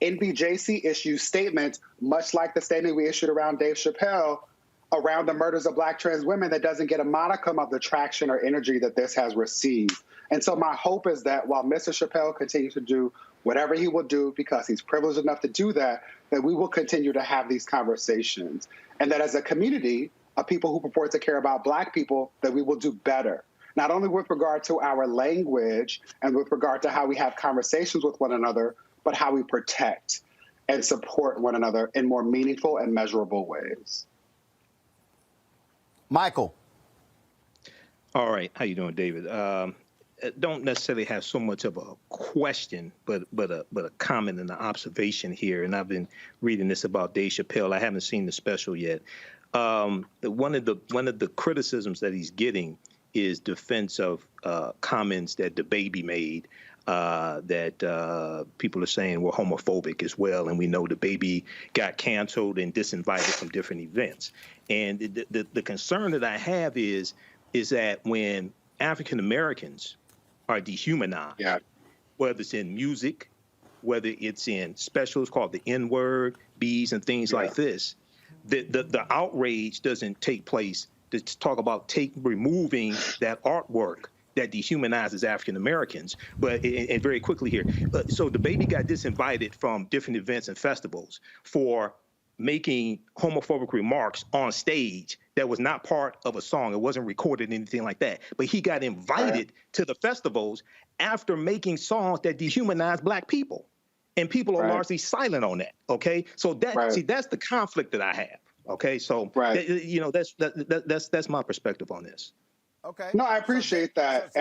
NBJC issues statements, much like the statement we issued around Dave Chappelle, around the murders of Black trans women that doesn't get a modicum of the traction or energy that this has received. And so my hope is that while Mr. Chappelle continues to do whatever he will do because he's privileged enough to do that, that we will continue to have these conversations. And that as a community of people who purport to care about Black people, that we will do better. Not only with regard to our language and with regard to how we have conversations with one another, but how we protect and support one another in more meaningful and measurable ways. Michael. All right. How you doing, David? Don't necessarily have so much of a question, but a comment and an observation here. And I've been reading this about Dave Chappelle. I haven't seen the special yet. One of the criticisms that he's getting is defense of comments that the baby made that people are saying were homophobic as well. And we know the baby got canceled and disinvited from different events. And the concern that I have is that when African Americans are dehumanized, whether it's in music, whether it's in specials called the N-word, B's and things like this, the outrage doesn't take place to talk about removing that artwork that dehumanizes African Americans. But and very quickly here, so the baby got disinvited from different events and festivals for making homophobic remarks on stage that was not part of a song. It wasn't recorded, anything like that. But he got invited to the festivals after making songs that dehumanize Black people. And people are largely silent on that, okay? So that's the conflict that I have, okay? So, that's my perspective on this. Okay. No, I appreciate that.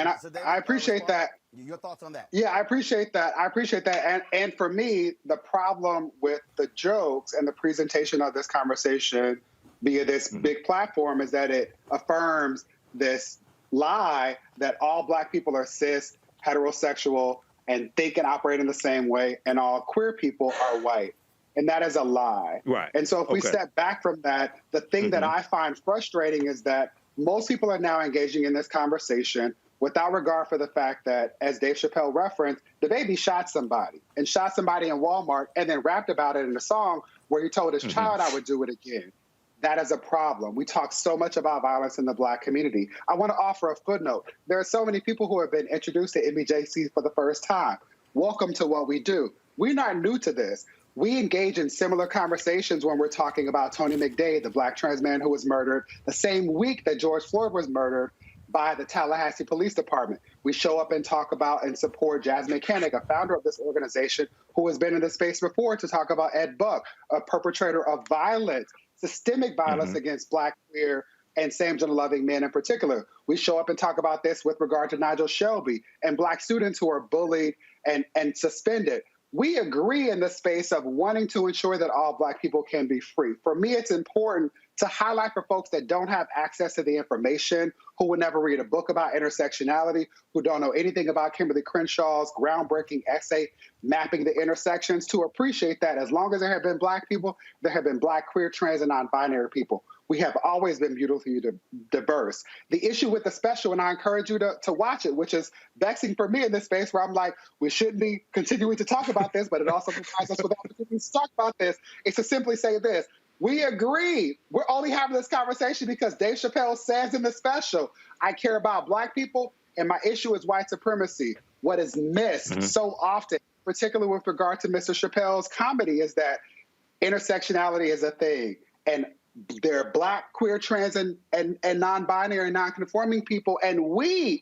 I appreciate that. Your thoughts on that? Yeah, I appreciate that. And for me, the problem with the jokes and the presentation of this conversation via this big platform is that it affirms this lie that all Black people are cis, heterosexual, and think and operate in the same way, and all queer people are white. And that is a lie. Right. And so if we step back from that, the thing that I find frustrating is that most people are now engaging in this conversation without regard for the fact that, as Dave Chappelle referenced, the baby shot somebody in Walmart and then rapped about it in a song where he told his child, I would do it again. That is a problem. We talk so much about violence in the Black community. I want to offer a footnote. There are so many people who have been introduced to NBJC for the first time. Welcome to what we do. We're not new to this. We engage in similar conversations when we're talking about Tony McDade, the Black trans man who was murdered the same week that George Floyd was murdered by the Tallahassee Police Department. We show up and talk about and support Jasmine Koenig, a founder of this organization who has been in this space before, to talk about Ed Buck, a perpetrator of violence, systemic violence against Black, queer, and same-gender-loving men in particular. We show up and talk about this with regard to Nigel Shelby and Black students who are bullied and suspended. we agree in the space of wanting to ensure that all Black people can be free. For me, it's important to highlight for folks that don't have access to the information, who would never read a book about intersectionality, who don't know anything about Kimberly Crenshaw's groundbreaking essay mapping the intersections, to appreciate that as long as there have been Black people, there have been Black, queer, trans, and non-binary people. We have always been beautifully diverse. The issue with the special, and I encourage you to watch it, which is vexing for me in this space where I'm like, we shouldn't be continuing to talk about this, but it also provides us with opportunities to talk about this, is to simply say this. We agree. We're only having this conversation because Dave Chappelle says in the special, I care about Black people, and my issue is white supremacy. What is missed so often, particularly with regard to Mr. Chappelle's comedy, is that intersectionality is a thing. And there are Black, queer, trans, and non-binary and non-conforming people. And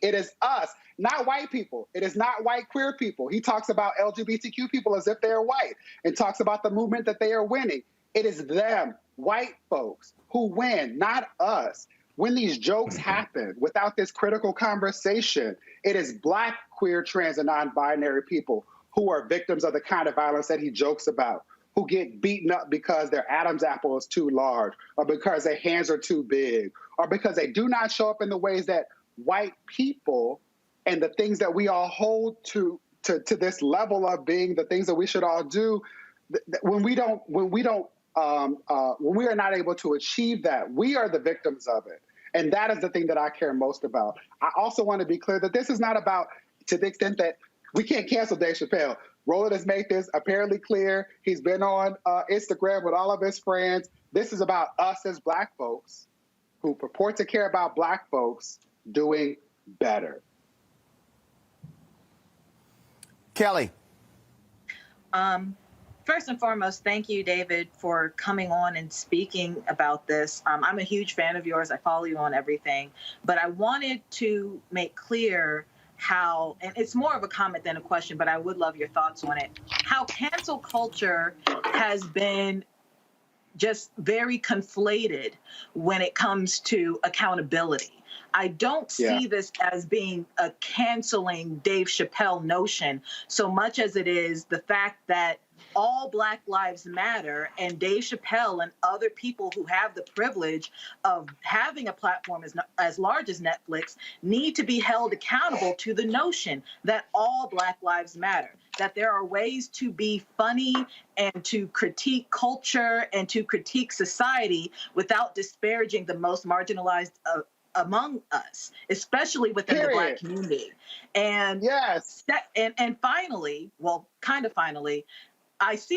it is us, not white people. It is not white queer people. He talks about LGBTQ people as if they are white and talks about the movement that they are winning. It is them, white folks, who win, not us. When these jokes happen without this critical conversation, it is Black, queer, trans, and non-binary people who are victims of the kind of violence that he jokes about, who get beaten up because their Adam's apple is too large, or because their hands are too big, or because they do not show up in the ways that white people and the things that we all hold to this level of being the things that we should all do. When we are not able to achieve that, we are the victims of it. And that is the thing that I care most about. I also want to be clear that this is not about, to the extent that we can't cancel Dave Chappelle. Roland has made this apparently clear. He's been on Instagram with all of his friends. This is about us as Black folks who purport to care about Black folks doing better. Kelly. First and foremost, thank you, David, for coming on and speaking about this. I'm a huge fan of yours. I follow you on everything. But I wanted to make clear how, and it's more of a comment than a question, but I would love your thoughts on it, how cancel culture has been just very conflated when it comes to accountability. I don't see this as being a canceling Dave Chappelle notion so much as it is the fact that all Black lives matter, and Dave Chappelle and other people who have the privilege of having a platform as large as Netflix need to be held accountable to the notion that all Black lives matter, that there are ways to be funny and to critique culture and to critique society without disparaging the most marginalized among us, especially within the Black community. And and finally, well, kind of finally, I saw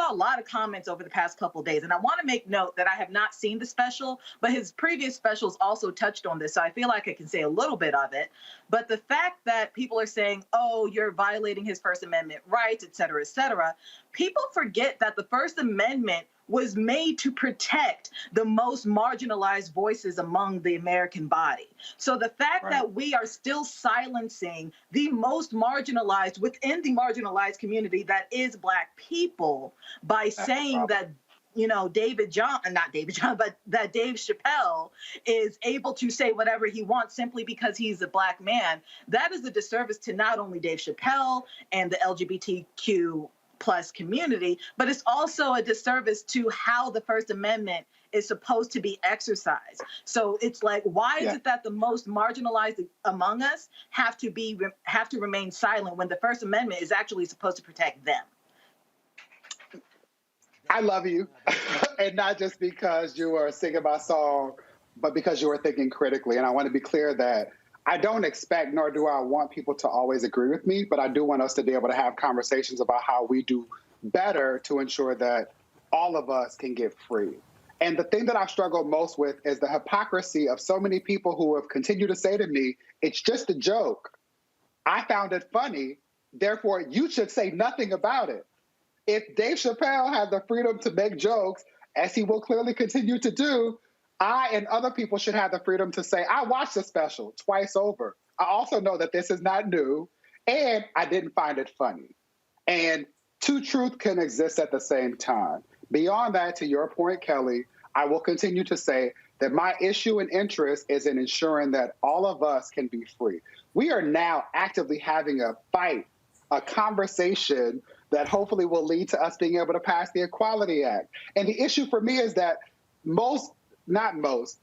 a lot of comments over the past couple of days, and I want to make note that I have not seen the special, but his previous specials also touched on this, so I feel like I can say a little bit of it. But the fact that people are saying, oh, you're violating his First Amendment rights, et cetera, people forget that the First Amendment was made to protect the most marginalized voices among the American body. So the fact that we are still silencing the most marginalized within the marginalized community that is Black people by saying that, you know, Dave Chappelle is able to say whatever he wants simply because he's a Black man, that is a disservice to not only Dave Chappelle and the LGBTQ plus community, but it's also a disservice to how the First Amendment is supposed to be exercised. So it's like, why is it that the most marginalized among us have to remain silent when the First Amendment is actually supposed to protect them? I love you, and not just because you are singing my song, but because you are thinking critically. And I want to be clear that I don't expect, nor do I want people to always agree with me, but I do want us to be able to have conversations about how we do better to ensure that all of us can get free. And the thing that I've struggled most with is the hypocrisy of so many people who have continued to say to me, it's just a joke. I found it funny, therefore you should say nothing about it. If Dave Chappelle had the freedom to make jokes, as he will clearly continue to do, I and other people should have the freedom to say, I watched the special twice over. I also know that this is not new, and I didn't find it funny. And two truths can exist at the same time. Beyond that, to your point, Kelly, I will continue to say that my issue and interest is in ensuring that all of us can be free. We are now actively having a fight, a conversation that hopefully will lead to us being able to pass the Equality Act. And the issue for me is that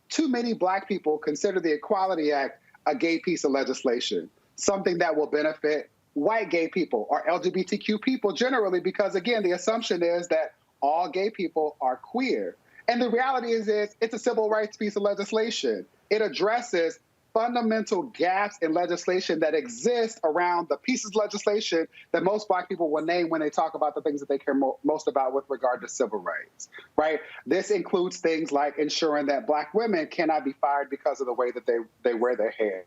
too many Black people consider the Equality Act a gay piece of legislation, something that will benefit white gay people or LGBTQ people generally, because again, the assumption is that all gay people are queer. And the reality is it's a civil rights piece of legislation. It addresses fundamental gaps in legislation that exist around the pieces of legislation that most Black people will name when they talk about the things that they care most about with regard to civil rights, right? This includes things like ensuring that Black women cannot be fired because of the way that they wear their hair,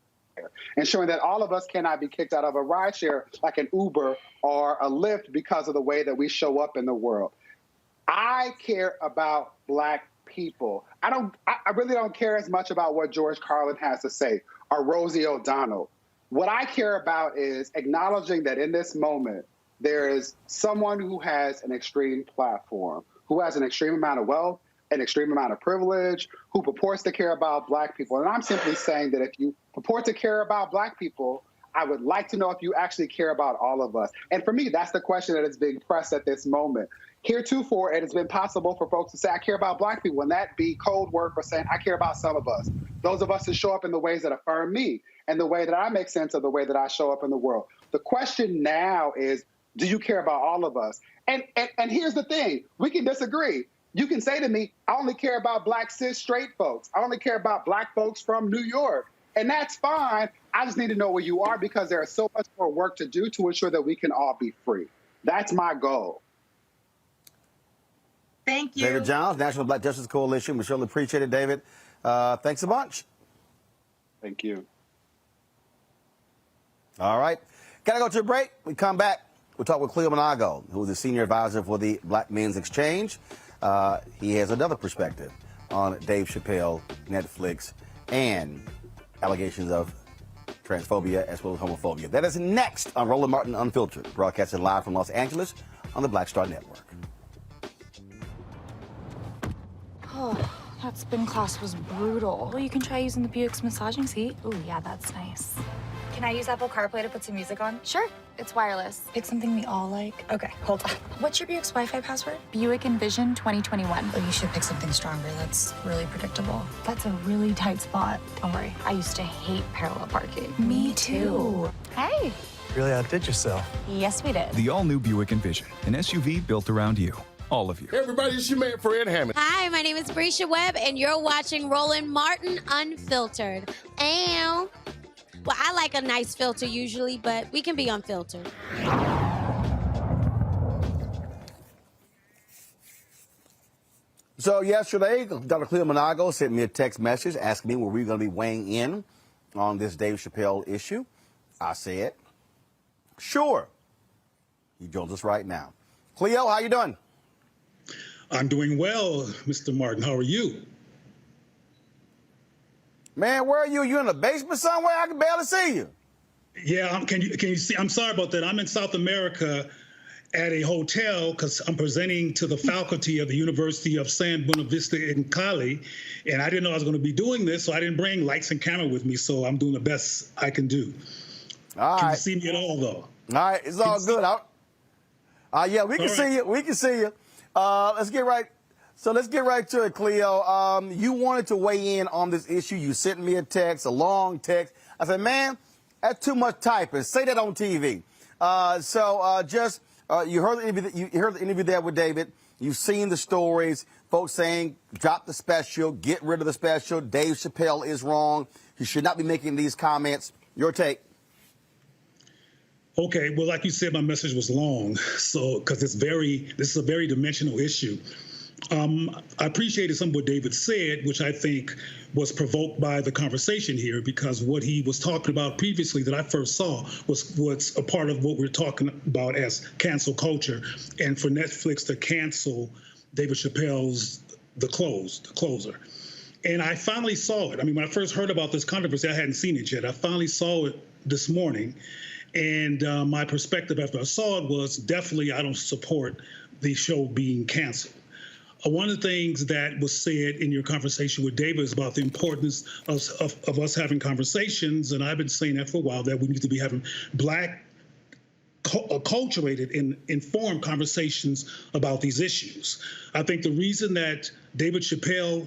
ensuring that all of us cannot be kicked out of a rideshare like an Uber or a Lyft because of the way that we show up in the world. I care about Black people. I really don't care as much about what George Carlin has to say or Rosie O'Donnell. What I care about is acknowledging that in this moment, there is someone who has an extreme platform, who has an extreme amount of wealth, an extreme amount of privilege, who purports to care about Black people. And I'm simply saying that if you purport to care about Black people, I would like to know if you actually care about all of us. And for me, that's the question that is being pressed at this moment. Heretofore, it has been possible for folks to say, I care about Black people, and that be code word for saying, I care about some of us. Those of us who show up in the ways that affirm me and the way that I make sense of the way that I show up in the world. The question now is, do you care about all of us? And here's the thing, we can disagree. You can say to me, I only care about Black cis straight folks. I only care about Black folks from New York. And that's fine. I just need to know where you are because there is so much more work to do to ensure that we can all be free. That's my goal. Thank you. David Johns, National Black Justice Coalition. We surely appreciate it, David. Thanks a bunch. Thank you. All right. Gotta go to a break. We come back. We'll talk with Cleo Monago, who is the senior advisor for the Black Men's Exchange. He has another perspective on Dave Chappelle, Netflix, and allegations of transphobia as well as homophobia. That is next on Roland Martin Unfiltered, broadcasting live from Los Angeles on the Black Star Network. Oh, that spin class was brutal. Well, you can try using the Buick's massaging seat. Oh, yeah, that's nice. Can I use Apple CarPlay to put some music on? Sure, it's wireless. Pick something we all like. Okay, hold on. What's your Buick's Wi-Fi password? Buick Envision 2021. Oh, you should pick something stronger. That's really predictable. That's a really tight spot. Don't worry, I used to hate parallel parking. Me too. Hey. Really outdid yourself. Yes, we did. The all-new Buick Envision, an SUV built around you. All of you. Hey everybody, it's your man Fred Hammond. Hi, my name is Brisha Webb, and you're watching Roland Martin Unfiltered. Ow. Well, I like a nice filter usually, but we can be unfiltered. So yesterday, Dr. Cleo Monago sent me a text message asking me were we going to be weighing in on this Dave Chappelle issue. I said, sure. He joins us right now. Cleo, how you doing? I'm doing well, Mr. Martin. How are you? Man, where are you? You in the basement somewhere? I can barely see you. Yeah, can you see? I'm sorry about that. I'm in South America at a hotel because I'm presenting to the faculty of the University of San Buenavista in Cali, and I didn't know I was going to be doing this, so I didn't bring lights and camera with me, so I'm doing the best I can do. All right. Can you see me at all, though? All right, it's all good. Yeah, we can see you. We can see you. Let's get right to it, Cleo. You wanted to weigh in on this issue. You sent me a text, a long text. I said, man, that's too much typing. Say that on TV. You heard the interview there with David. You've seen the stories. Folks saying, drop the special, get rid of the special. Dave Chappelle is wrong. He should not be making these comments. Your take. Okay, well, like you said, my message was long, so because this is a very dimensional issue. I appreciated some of what David said, which I think was provoked by the conversation here, because what he was talking about previously that I first saw was a part of what we're talking about as cancel culture, and for Netflix to cancel David Chappelle's The Closer. And I finally saw it. I mean, when I first heard about this controversy, I hadn't seen it yet. I finally saw it this morning. And my perspective after I saw it was definitely I don't support the show being canceled. One of the things that was said in your conversation with David is about the importance of us having conversations, and I've been saying that for a while, that we need to be having Black acculturated and informed conversations about these issues. I think the reason that David Chappelle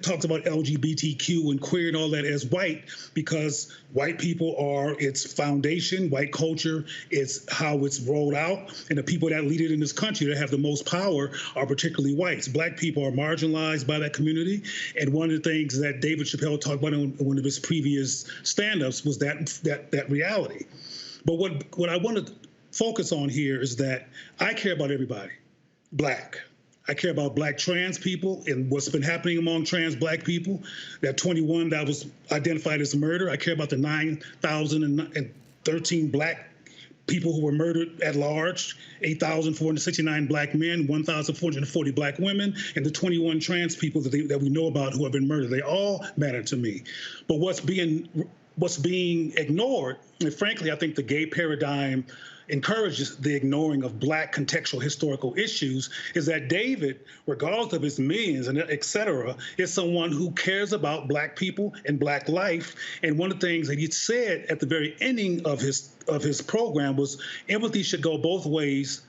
talks about LGBTQ and queer and all that as white, because white people are its foundation, white culture is how it's rolled out, and the people that lead it in this country that have the most power are particularly whites. Black people are marginalized by that community, and one of the things that David Chappelle talked about in one of his previous stand-ups was that reality. But what I want to focus on here is that I care about everybody, Black. I care about Black trans people and what's been happening among trans Black people. That 21 that was identified as murder. I care about the 9,013 Black people who were murdered at large, 8,469 Black men, 1,440 Black women, and the 21 trans people that we know about who have been murdered. They all matter to me. But what's being ignored, and frankly, I think the gay paradigm encourages the ignoring of Black contextual historical issues, is that David, regardless of his millions and et cetera, is someone who cares about Black people and Black life. And one of the things that he said at the very ending of his program was empathy should go both ways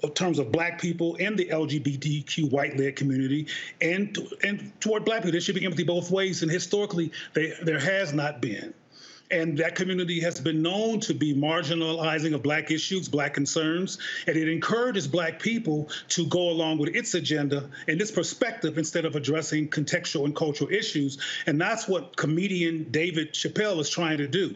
in terms of Black people and the LGBTQ white-led community, and toward Black people. There should be empathy both ways, and historically there has not been. And that community has been known to be marginalizing of Black issues, Black concerns, and it encourages Black people to go along with its agenda and its perspective instead of addressing contextual and cultural issues. And that's what comedian David Chappelle is trying to do.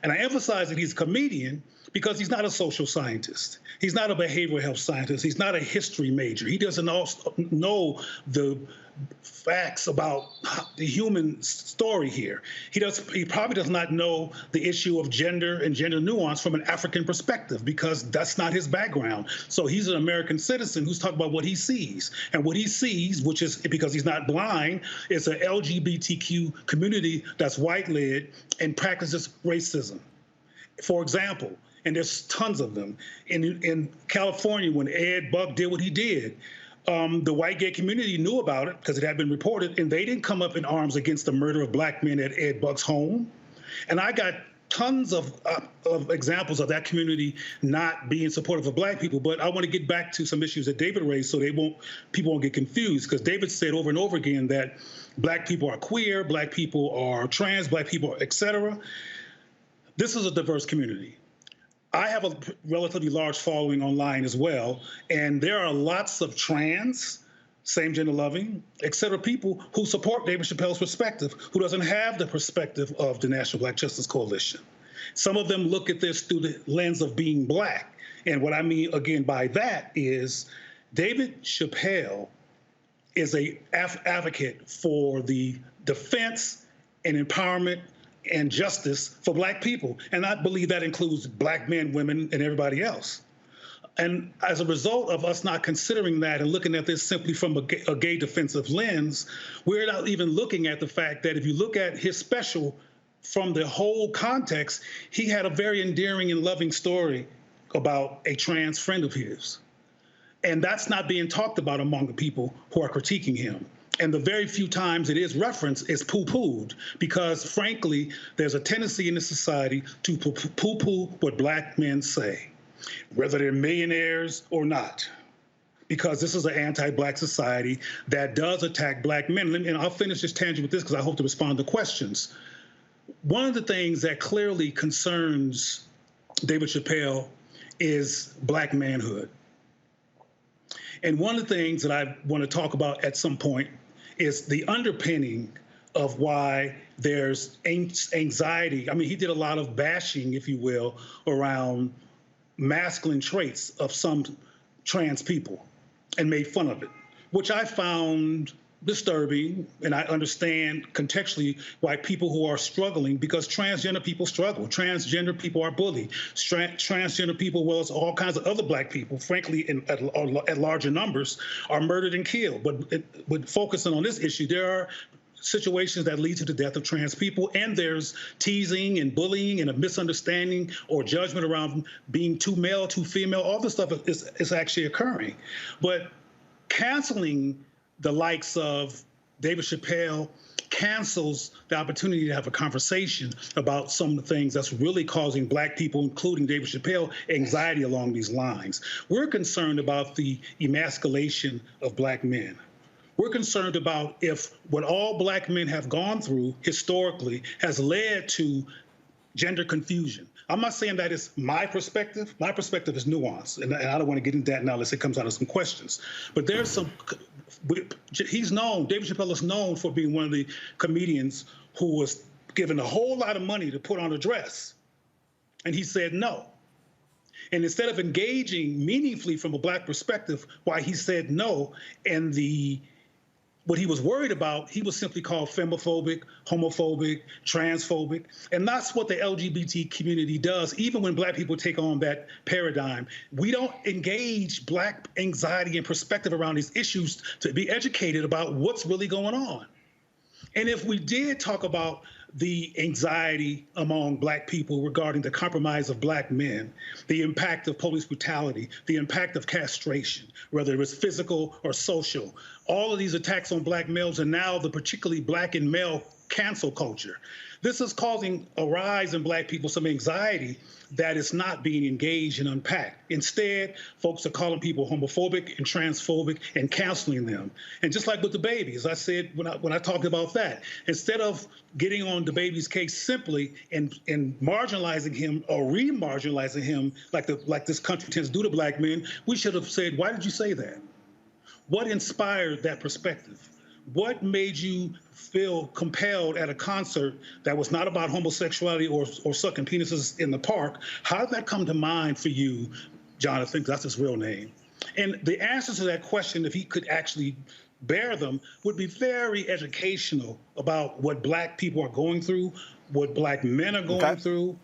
And I emphasize that he's a comedian because he's not a social scientist. He's not a behavioral health scientist. He's not a history major. He doesn't know the facts about the human story here. He probably does not know the issue of gender and gender nuance from an African perspective, because that's not his background. So he's an American citizen who's talking about what he sees. And what he sees, which is, because he's not blind, is an LGBTQ community that's white-led and practices racism. For example, and there's tons of them, in California, when Ed Buck did what he did, the white gay community knew about it because it had been reported, and they didn't come up in arms against the murder of Black men at Ed Buck's home. And I got tons of examples of that community not being supportive of Black people. But I want to get back to some issues that David raised so people won't get confused, because David said over and over again that Black people are queer, Black people are trans, Black people, et cetera. This is a diverse community. I have a relatively large following online as well, and there are lots of trans, same-gender loving, et cetera, people who support David Chappelle's perspective, who doesn't have the perspective of the National Black Justice Coalition. Some of them look at this through the lens of being Black. And what I mean, again, by that is David Chappelle is an advocate for the defense and empowerment and justice for Black people. And I believe that includes Black men, women, and everybody else. And as a result of us not considering that and looking at this simply from a gay defensive lens, we're not even looking at the fact that if you look at his special from the whole context, he had a very endearing and loving story about a trans friend of his. And that's not being talked about among the people who are critiquing him. And the very few times it is referenced is poo-pooed, because frankly, there's a tendency in this society to poo-poo what Black men say, whether they're millionaires or not, because this is an anti-Black society that does attack Black men. And I'll finish this tangent with this because I hope to respond to questions. One of the things that clearly concerns David Chappelle is Black manhood. And one of the things that I want to talk about at some point is the underpinning of why there's anxiety. I mean, he did a lot of bashing, if you will, around masculine traits of some trans people and made fun of it, which I found disturbing. And I understand contextually why people who are struggling, because transgender people struggle. Transgender people are bullied. Transgender people, well as all kinds of other Black people, frankly, at larger numbers, are murdered and killed. But focusing on this issue, there are situations that lead to the death of trans people, and there's teasing and bullying and a misunderstanding or judgment around being too male, too female. All this stuff is actually occurring. But canceling the likes of David Chappelle, cancels the opportunity to have a conversation about some of the things that's really causing Black people, including David Chappelle, anxiety along these lines. We're concerned about the emasculation of Black men. We're concerned about if what all Black men have gone through historically has led to gender confusion. I'm not saying that is my perspective. My perspective is nuanced, and I don't want to get into that now unless it comes out of some questions. But there's some, he's known, David Chappelle is known for being one of the comedians who was given a whole lot of money to put on a dress, and he said no. And instead of engaging meaningfully from a Black perspective why he said no, and what he was worried about, he was simply called femophobic, homophobic, transphobic. And that's what the LGBT community does. Even when Black people take on that paradigm, we don't engage Black anxiety and perspective around these issues to be educated about what's really going on. And if we did talk about the anxiety among Black people regarding the compromise of Black men, the impact of police brutality, the impact of castration, whether it's physical or social, all of these attacks on Black males, and now the particularly Black and male cancel culture. This is causing a rise in Black people some anxiety that is not being engaged and unpacked. Instead, folks are calling people homophobic and transphobic and canceling them. And just like with the baby, as I said when I talked about that, instead of getting on the baby's case simply and marginalizing him or re-marginalizing him like this country tends to do to Black men, we should have said, why did you say that? What inspired that perspective? What made you feel compelled at a concert that was not about homosexuality or sucking penises in the park? How did that come to mind for you, Jonathan? That's his real name. And the answers to that question, if he could actually bear them, would be very educational about what Black people are going through, what Black men are going through,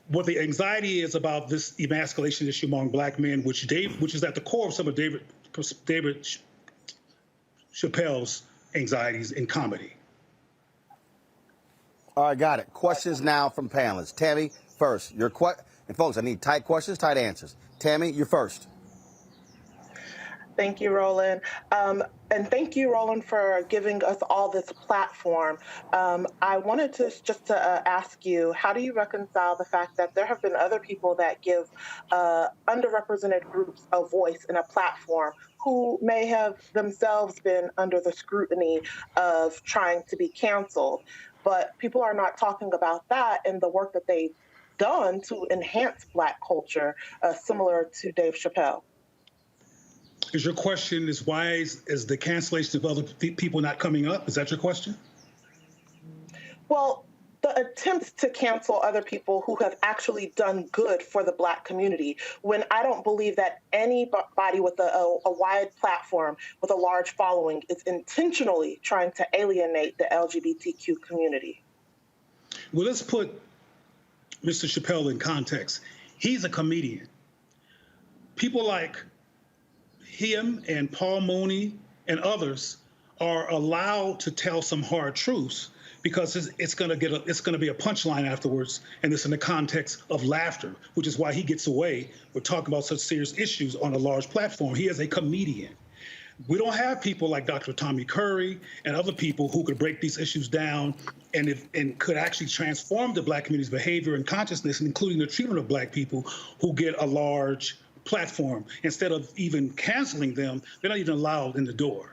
what the anxiety is about this emasculation issue among Black men, which is at the core of some of David Chappelle's anxieties in comedy. All right, got it. Questions now from panelists. Tammy, first. And folks, I need tight questions, tight answers. Tammy, you're first. Thank you, Roland. And thank you, Roland, for giving us all this platform. I wanted to just ask you, how do you reconcile the fact that there have been other people that give underrepresented groups a voice and a platform who may have themselves been under the scrutiny of trying to be canceled, but people are not talking about that and the work that they've done to enhance Black culture, similar to Dave Chappelle? Is your question why is the cancellation of other people not coming up? Is that your question? Well, the attempts to cancel other people who have actually done good for the Black community, when I don't believe that anybody with a wide platform, with a large following, is intentionally trying to alienate the LGBTQ community. Well, let's put Mr. Chappelle in context. He's a comedian. People like him and Paul Mooney and others are allowed to tell some hard truths because it's going to be a punchline afterwards, and it's in the context of laughter, which is why he gets away with talking about such serious issues on a large platform. He is a comedian. We don't have people like Dr. Tommy Curry and other people who could break these issues down and could actually transform the Black community's behavior and consciousness, including the treatment of Black people who get a large platform. Instead of even canceling them, they're not even allowed in the door.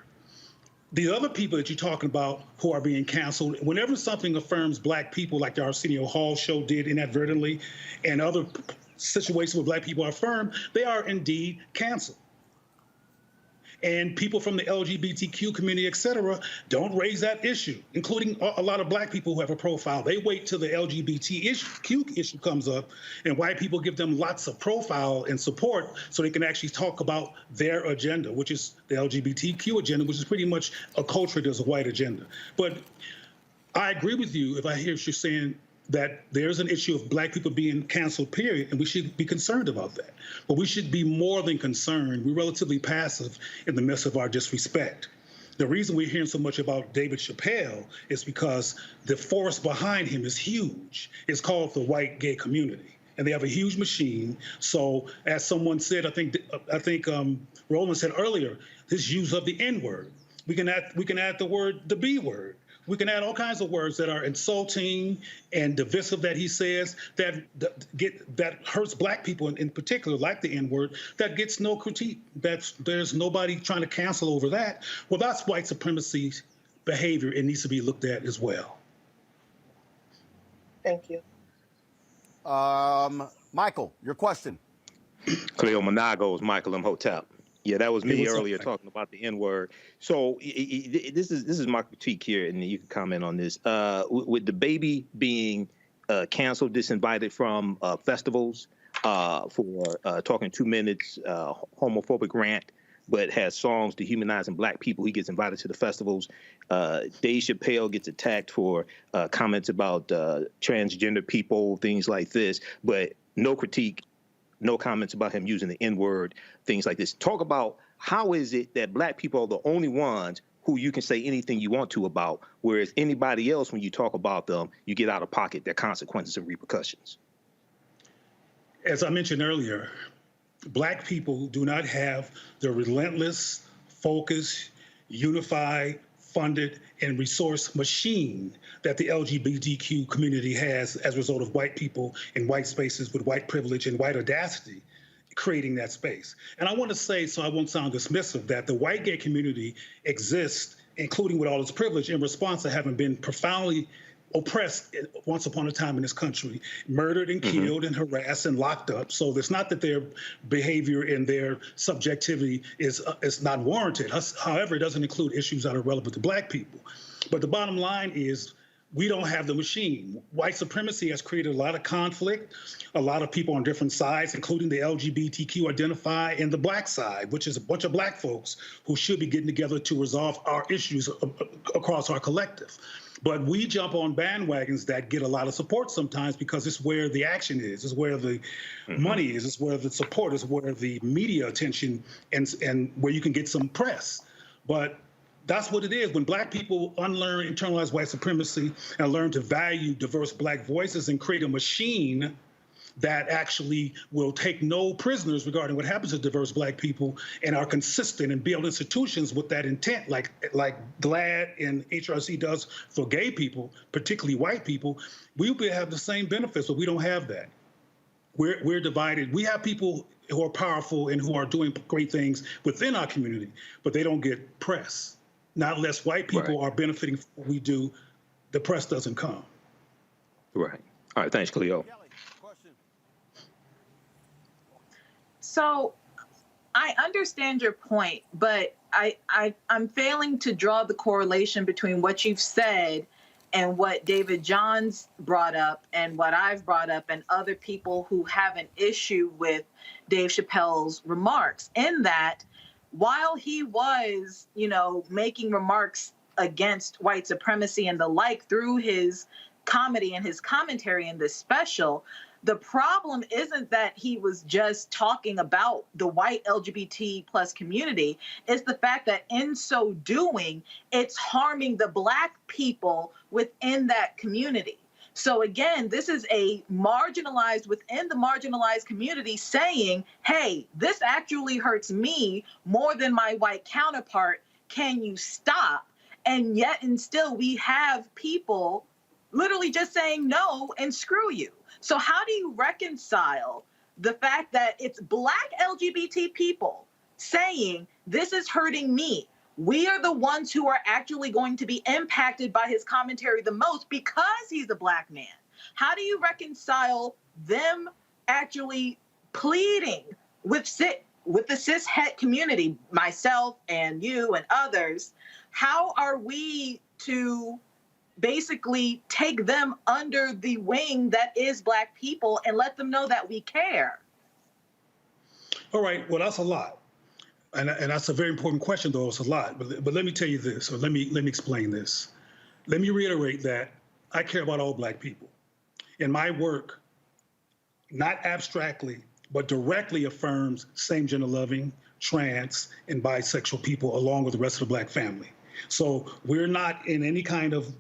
The other people that you're talking about who are being canceled, whenever something affirms Black people, like the Arsenio Hall show did inadvertently, and other situations where Black people are affirmed, they are indeed canceled. And people from the LGBTQ community, et cetera, don't raise that issue, including a lot of Black people who have a profile. They wait till the LGBTQ issue comes up, and white people give them lots of profile and support so they can actually talk about their agenda, which is the LGBTQ agenda, which is pretty much a culture that's a white agenda. But I agree with you if I hear what you're saying, that there's an issue of Black people being canceled, period, and we should be concerned about that. But we should be more than concerned. We're relatively passive in the midst of our disrespect. The reason we're hearing so much about David Chappelle is because the force behind him is huge. It's called the white gay community, and they have a huge machine. So as someone said, I think Roland said earlier, his use of the N-word. We can add the B word. We can add all kinds of words that are insulting and divisive that he says that hurts black people in particular, like the N-word, that gets no critique. There's nobody trying to cancel over that. Well, that's white supremacy behavior. It needs to be looked at as well. Thank you. Michael, your question. Cleo Monagos, Michael Imhotep. Yeah, that was me earlier talking about the N-word. So this is my critique here, and you can comment on this. With the baby being canceled, disinvited from festivals for talking 2 minutes, homophobic rant, but has songs dehumanizing black people. He gets invited to the festivals. Dave Chappelle gets attacked for comments about transgender people, things like this, but no critique. No comments about him using the N-word, things like this. Talk about how is it that black people are the only ones who you can say anything you want to about, whereas anybody else, when you talk about them, you get out of pocket their consequences and repercussions. As I mentioned earlier, black people do not have the relentless, focused, unified, funded, and resource machine that the LGBTQ community has as a result of white people in white spaces with white privilege and white audacity creating that space. And I want to say, so I won't sound dismissive, that the white gay community exists, including with all its privilege, in response to having been profoundly oppressed once upon a time in this country, murdered and killed and harassed and locked up. So it's not that their behavior and their subjectivity is not warranted. However, it doesn't include issues that are relevant to black people. But the bottom line is we don't have the machine. White supremacy has created a lot of conflict, a lot of people on different sides, including the LGBTQ identify and the black side, which is a bunch of black folks who should be getting together to resolve our issues across our collective. But we jump on bandwagons that get a lot of support sometimes because it's where the action is, it's where the money is, it's where the support is, where the media attention and where you can get some press. But that's what it is. When black people unlearn internalized white supremacy and learn to value diverse black voices and create a machine that actually will take no prisoners regarding what happens to diverse black people and are consistent and build institutions with that intent, like GLAAD and HRC does for gay people, particularly white people, we will have the same benefits, but we don't have that. We're divided. We have people who are powerful and who are doing great things within our community, but they don't get press. Not unless white people are benefiting from what we do, the press doesn't come. Right. All right. Thanks, Cleo. So I understand your point, but I'm failing to draw the correlation between what you've said and what David Johns brought up and what I've brought up and other people who have an issue with Dave Chappelle's remarks, in that while he was, making remarks against white supremacy and the like through his comedy and his commentary in this special, the problem isn't that he was just talking about the white LGBT plus community. It's the fact that in so doing, it's harming the black people within that community. So again, this is a marginalized within the marginalized community saying, hey, this actually hurts me more than my white counterpart. Can you stop? And yet and still we have people literally just saying no and screw you. So how do you reconcile the fact that it's black LGBT people saying this is hurting me? We are the ones who are actually going to be impacted by his commentary the most because he's a black man. How do you reconcile them actually pleading with the cis het community, myself and you and others? How are we to basically take them under the wing that is black people and let them know that we care? All right, well, that's a lot. And that's a very important question, though. It's a lot. But let me tell you this, or let me explain this. Let me reiterate that I care about all black people. And my work, not abstractly, but directly affirms same-gender loving, trans, and bisexual people, along with the rest of the black family. So we're not in any kind of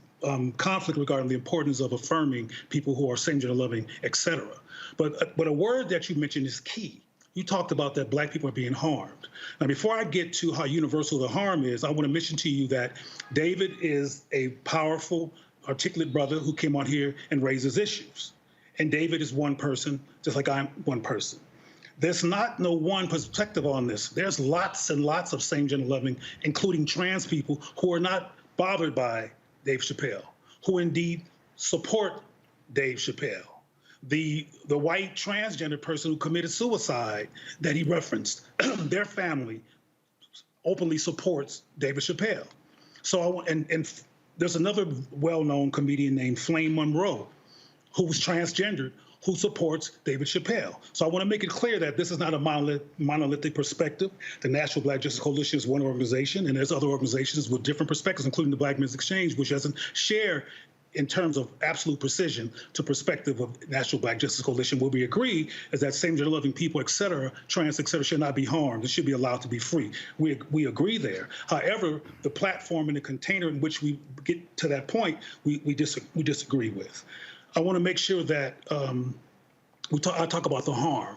conflict regarding the importance of affirming people who are same-gender loving, et cetera. But a word that you mentioned is key. you talked about that black people are being harmed. Now, before I get to how universal the harm is, I want to mention to you that David is a powerful, articulate brother who came on here and raises issues. And David is one person, just like I'm one person. There's not no one perspective on this. There's lots and lots of same-gender loving, including trans people, who are not bothered by Dave Chappelle, who indeed support Dave Chappelle. The white transgender person who committed suicide that he referenced, their family openly supports David Chappelle. So, and there's another well-known comedian named Flame Monroe, who's transgendered, who supports David Chappelle. So I want to make it clear that this is not a monolithic perspective. The National Black Justice Coalition is one organization, and there's other organizations with different perspectives, including the Black Men's Exchange, which doesn't share in terms of absolute precision to perspective of National Black Justice Coalition. Where we agree is that same-gender loving people, et cetera, trans, et cetera, should not be harmed. It should be allowed to be free. We agree there. However, the platform and the container in which we get to that point, we disagree with. I want to make sure that I talk about the harm.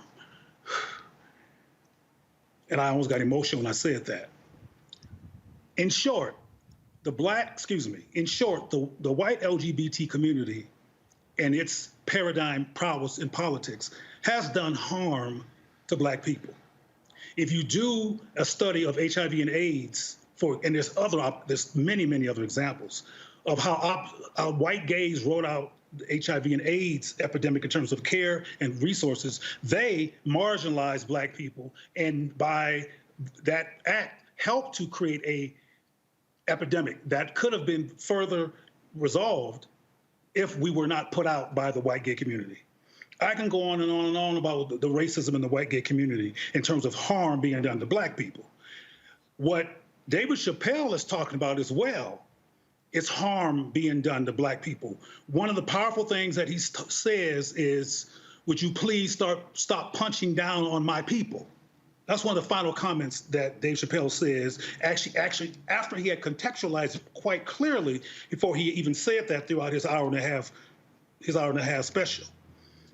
And I almost got emotional when I said that. In short, the white LGBT community and its paradigm prowess in politics has done harm to black people. If you do a study of HIV and AIDS, and there's many, many other examples of how white gays wrote out the HIV and AIDS epidemic in terms of care and resources, they marginalized black people, and by that act helped to create a epidemic that could have been further resolved if we were not put out by the white gay community. I can go on and on and on about the racism in the white gay community in terms of harm being done to black people. What David Chappelle is talking about as well is harm being done to black people. One of the powerful things that he says is, would you please stop punching down on my people? That's one of the final comments that Dave Chappelle says, actually after he had contextualized it quite clearly before he even said that throughout his hour and a half special.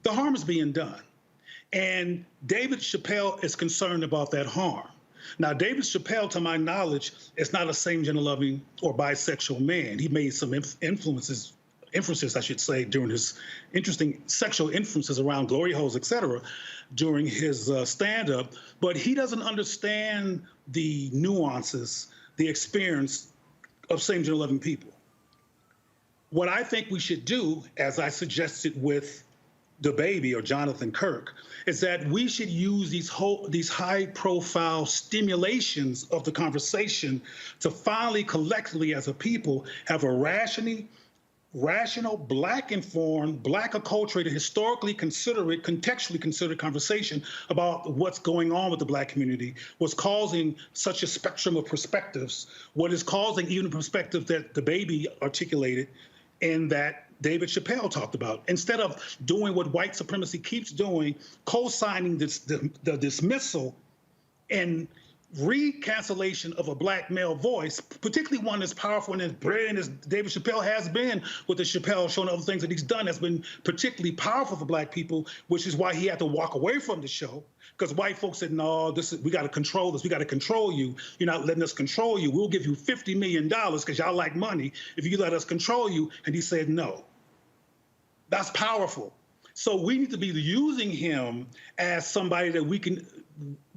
The harm is being done. And David Chappelle is concerned about that harm. Now, David Chappelle, to my knowledge, is not a same-gender loving or bisexual man. He made some inferences, I should say, during his interesting sexual inferences around glory holes, et cetera, during his stand-up. But he doesn't understand the nuances, the experience of same-gender loving people. What I think we should do, as I suggested with the baby or Jonathan Kirk, is that we should use these high-profile stimulations of the conversation to finally, collectively, as a people, have a rational, Black-informed, Black-acculturated, historically considerate, contextually considered conversation about what's going on with the Black community, what's causing such a spectrum of perspectives, what is causing even a perspective that the baby articulated and that David Chappelle talked about. Instead of doing what white supremacy keeps doing, co-signing the dismissal and re-cancellation of a Black male voice, particularly one as powerful and as brilliant as David Chappelle has been with the Chappelle Show and other things that he's done, has been particularly powerful for Black people, which is why he had to walk away from the show, because white folks said, no, we got to control this. We got to control you. You're not letting us control you. We'll give you $50 million because y'all like money if you let us control you. And he said, no. That's powerful. So we need to be using him as somebody that we can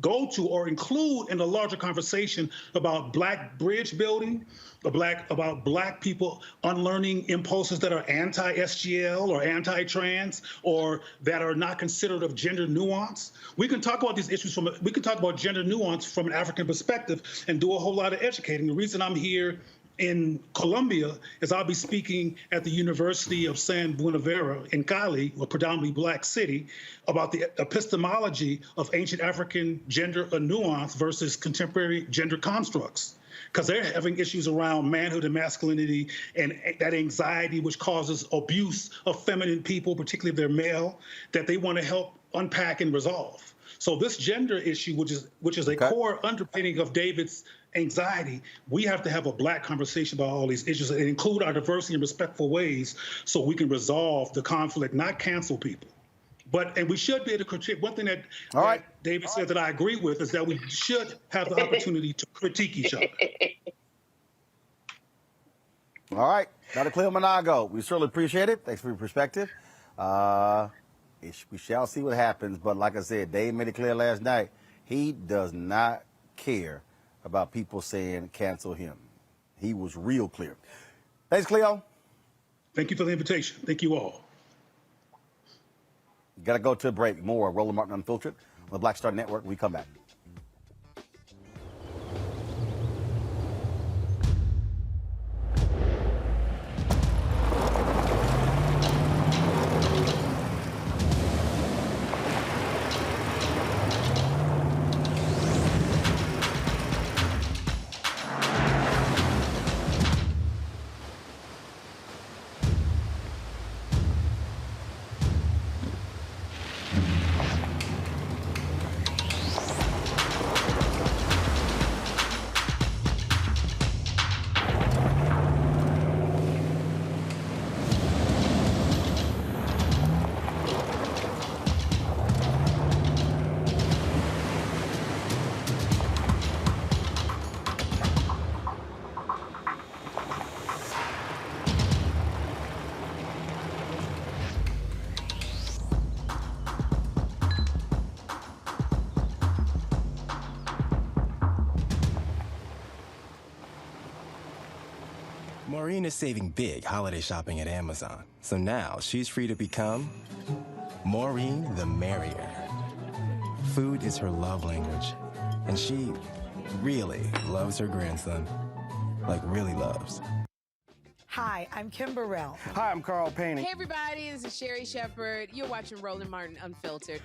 go to or include in a larger conversation about Black bridge building, about Black people unlearning impulses that are anti-SGL or anti-trans or that are not considered of gender nuance. We can talk about these issues we can talk about gender nuance from an African perspective and do a whole lot of educating. The reason I'm here in Colombia is I'll be speaking at the University of San Buenaventura in Cali, a predominantly Black city, about the epistemology of ancient African gender nuance versus contemporary gender constructs. Because they're having issues around manhood and masculinity and that anxiety which causes abuse of feminine people, particularly if they're male, that they want to help unpack and resolve. So this gender issue, which is a core underpinning of David's anxiety, we have to have a Black conversation about all these issues and include our diversity in respectful ways so we can resolve the conflict, not cancel people, And we should be able to critique. One thing that David said that I agree with is that we should have the opportunity to critique each other. All right, Dr. Cleo Monago, we certainly appreciate it. Thanks for your perspective. We shall see what happens, but like I said, Dave made it clear last night, he does not care about people saying cancel him. He was real clear. Thanks, Cleo. Thank you for the invitation. Thank you all. Got to go to a break. More Roland Martin Unfiltered on the Black Star Network. We come back. Maureen is saving big holiday shopping at Amazon, so now she's free to become Maureen the Merrier. Food is her love language, and she really loves her grandson. Like, really loves. Hi, I'm Kim Burrell. Hi, I'm Carl Payne. Hey, everybody, this is Sherry Shepherd. You're watching Roland Martin Unfiltered.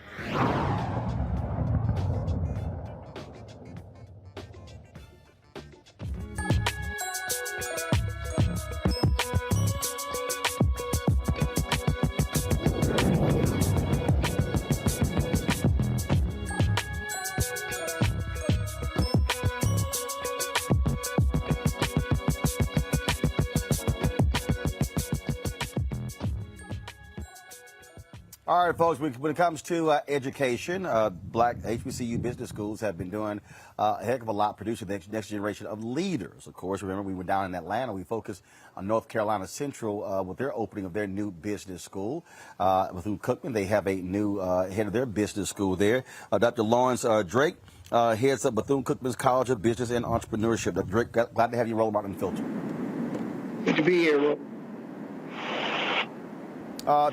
All right, folks, when it comes to education, black HBCU business schools have been doing a heck of a lot producing the next generation of leaders. Of course, remember, we were down in Atlanta. We focused on North Carolina Central with their opening of their new business school. Bethune-Cookman, they have a new head of their business school there. Dr. Lawrence Drake heads up Bethune-Cookman's College of Business and Entrepreneurship. Dr. Drake, glad to have you, Roland Martin Unfiltered. Good to be here, Roland.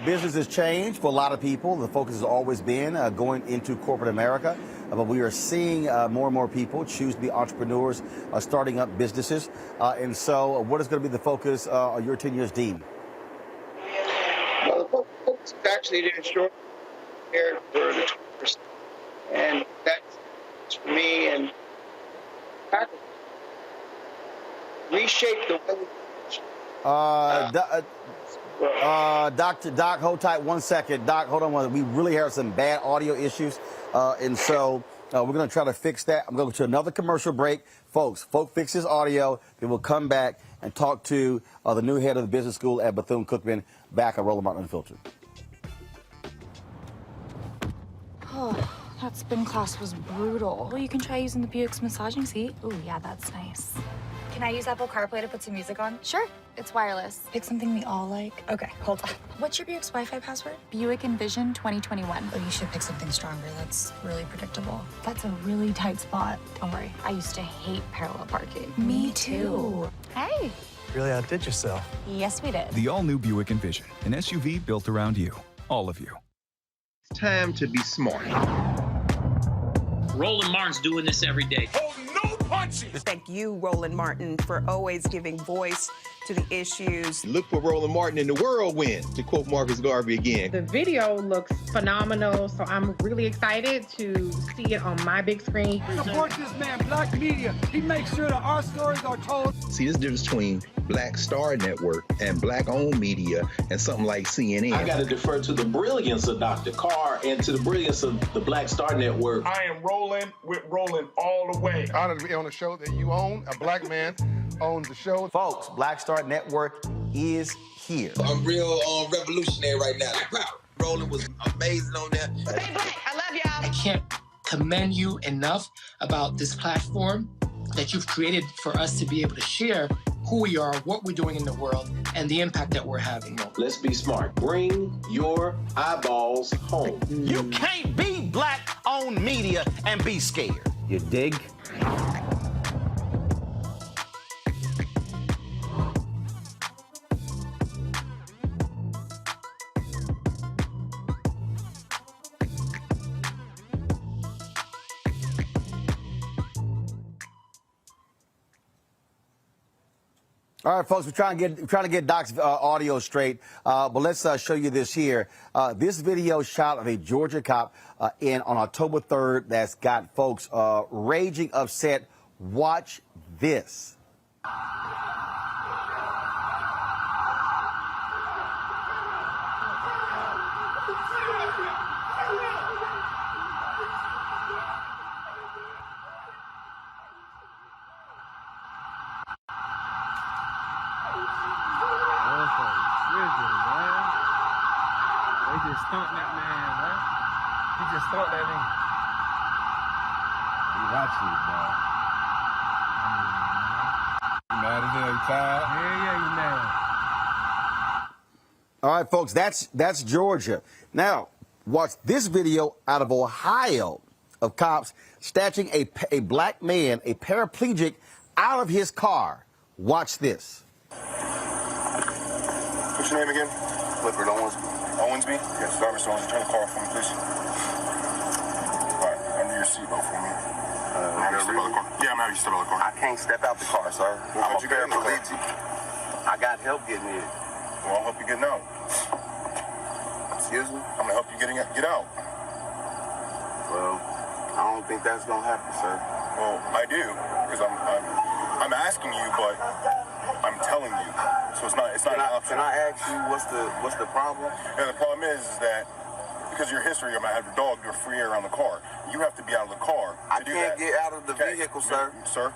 Business has changed for a lot of people. The focus has always been going into corporate America, but we are seeing more and more people choose to be entrepreneurs, starting up businesses. And so what is going to be the focus on your tenure as dean? Well, the focus is actually to ensure here for the 20%. And that's for me and reshape the way. Doc, hold tight 1 second. Doc, hold on. We really have some bad audio issues. And so we're going to try to fix that. I'm going to another commercial break. Folks, fix his audio. Then we'll come back and talk to the new head of the business school at Bethune-Cookman back on Roland Martin Unfiltered. Oh, that spin class was brutal. Well, you can try using the Buick's massaging seat. Oh, yeah, that's nice. Can I use Apple CarPlay to put some music on? Sure, it's wireless. Pick something we all like. Okay, hold on. What's your Buick's Wi-Fi password? Buick Envision 2021. Oh, you should pick something stronger. That's really predictable. That's a really tight spot. Don't worry, I used to hate parallel parking. Me too. Hey. Really outdid yourself. Yes, we did. The all-new Buick Envision, an SUV built around you, all of you. It's time to be smart. Roland Martin's doing this every day. Oh, no punches! Thank you, Roland Martin, for always giving voice to the issues. Look for Roland Martin in the whirlwind, to quote Marcus Garvey again. The video looks phenomenal, so I'm really excited to see it on my big screen. Support this man, Black Media. He makes sure that our stories are told. See, this difference between Black Star Network and Black-owned media and something like CNN. I got to defer to the brilliance of Dr. Carr and to the brilliance of the Black Star Network. I am rolling with Roland all the way. Honored to be on a show that you own. A black man owns the show. Folks, Black Star Network is here. I'm real revolutionary right now. Roland was amazing on there. Stay black. I love y'all. I can't commend you enough about this platform that you've created for us to be able to share who we are, what we're doing in the world, and the impact that we're having. Let's be smart. Bring your eyeballs home. You can't be black-owned media and be scared. You dig? All right, folks, we're trying to get Doc's audio straight, but let's show you this here. This video shot of a Georgia cop on October 3rd that's got folks raging upset. Watch this. They just stumped that man, man. He just stumped that nigga. He watching it, bro. You mad as hell? You tired? Yeah, you mad. All right, folks, that's Georgia. Now, watch this video out of Ohio of cops snatching a black man, a paraplegic, out of his car. Watch this. What's your name again? Clifford Owensby? Yes, Darby Owens. Turn the car off for me, please. All right, under your seatbelt for me. I'm step out the car. Yeah, I'm having you step out the car. I can't step out the car, sir. I'm a paraplegic. I got help getting in. Well, I'll help you getting out. Excuse me? I'm gonna help you get out. Well, I don't think that's gonna happen, sir. Well, I do, because I'm asking you, but I'm telling you. So it's not an option. Can I ask you what's the problem? Yeah, the problem is that because of your history, I'm gonna have your dog do a free air around the car. You have to be out of the car. I can't get out of the vehicle, sir. Sir,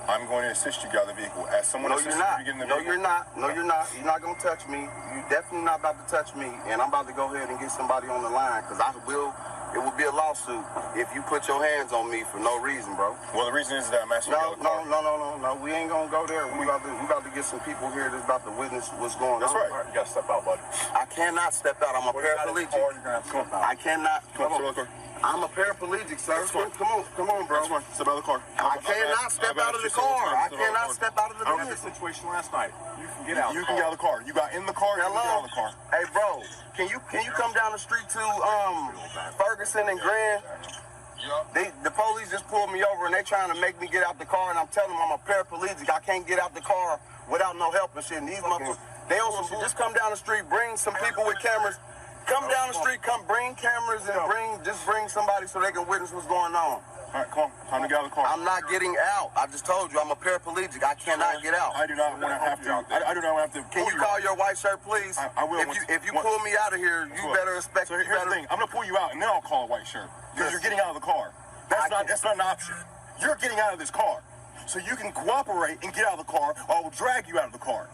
I'm going to assist you get out of the vehicle. As someone assisting you get in the vehicle. No, you're not. No, you're not. You're not gonna touch me. You're definitely not about to touch me. And I'm about to go ahead and get somebody on the line because it will be a lawsuit if you put your hands on me for no reason, bro. Well, the reason is that I'm asking you. No. We ain't gonna go there. We about to get some people here that's about to witness what's going on. That's right. You gotta step out, buddy. I cannot step out. I'm a paraplegic. I cannot. Come on. I'm a paraplegic, sir. Come on, bro. Step out of the car. I cannot step out of the car. I cannot step out of the vehicle. I had this situation last night. You can get out. You can get out of the car. You got in the car. Hello? You can get out of the car. Hey, bro. Can you come down the street to Ferguson and Grand? The police just pulled me over and they trying to make me get out the car, and I'm telling them I'm a paraplegic. I can't get out the car without no help and shit. And these motherfuckers, they also should just come down the street, bring some people with cameras. Come down the street, bring cameras and bring somebody so they can witness what's going on. All right, come on. Time to get out of the car. I'm not getting out. I just told you I'm a paraplegic. I cannot get out. I do not want to have to. I do not want to have to. Can you call your white shirt, please? I will. If you pull me out of here, you better expect. So here's the thing. I'm gonna pull you out, and then I'll call a white shirt because you're getting out of the car. That's not an option. You're getting out of this car, so you can cooperate and get out of the car, or I will drag you out of the car.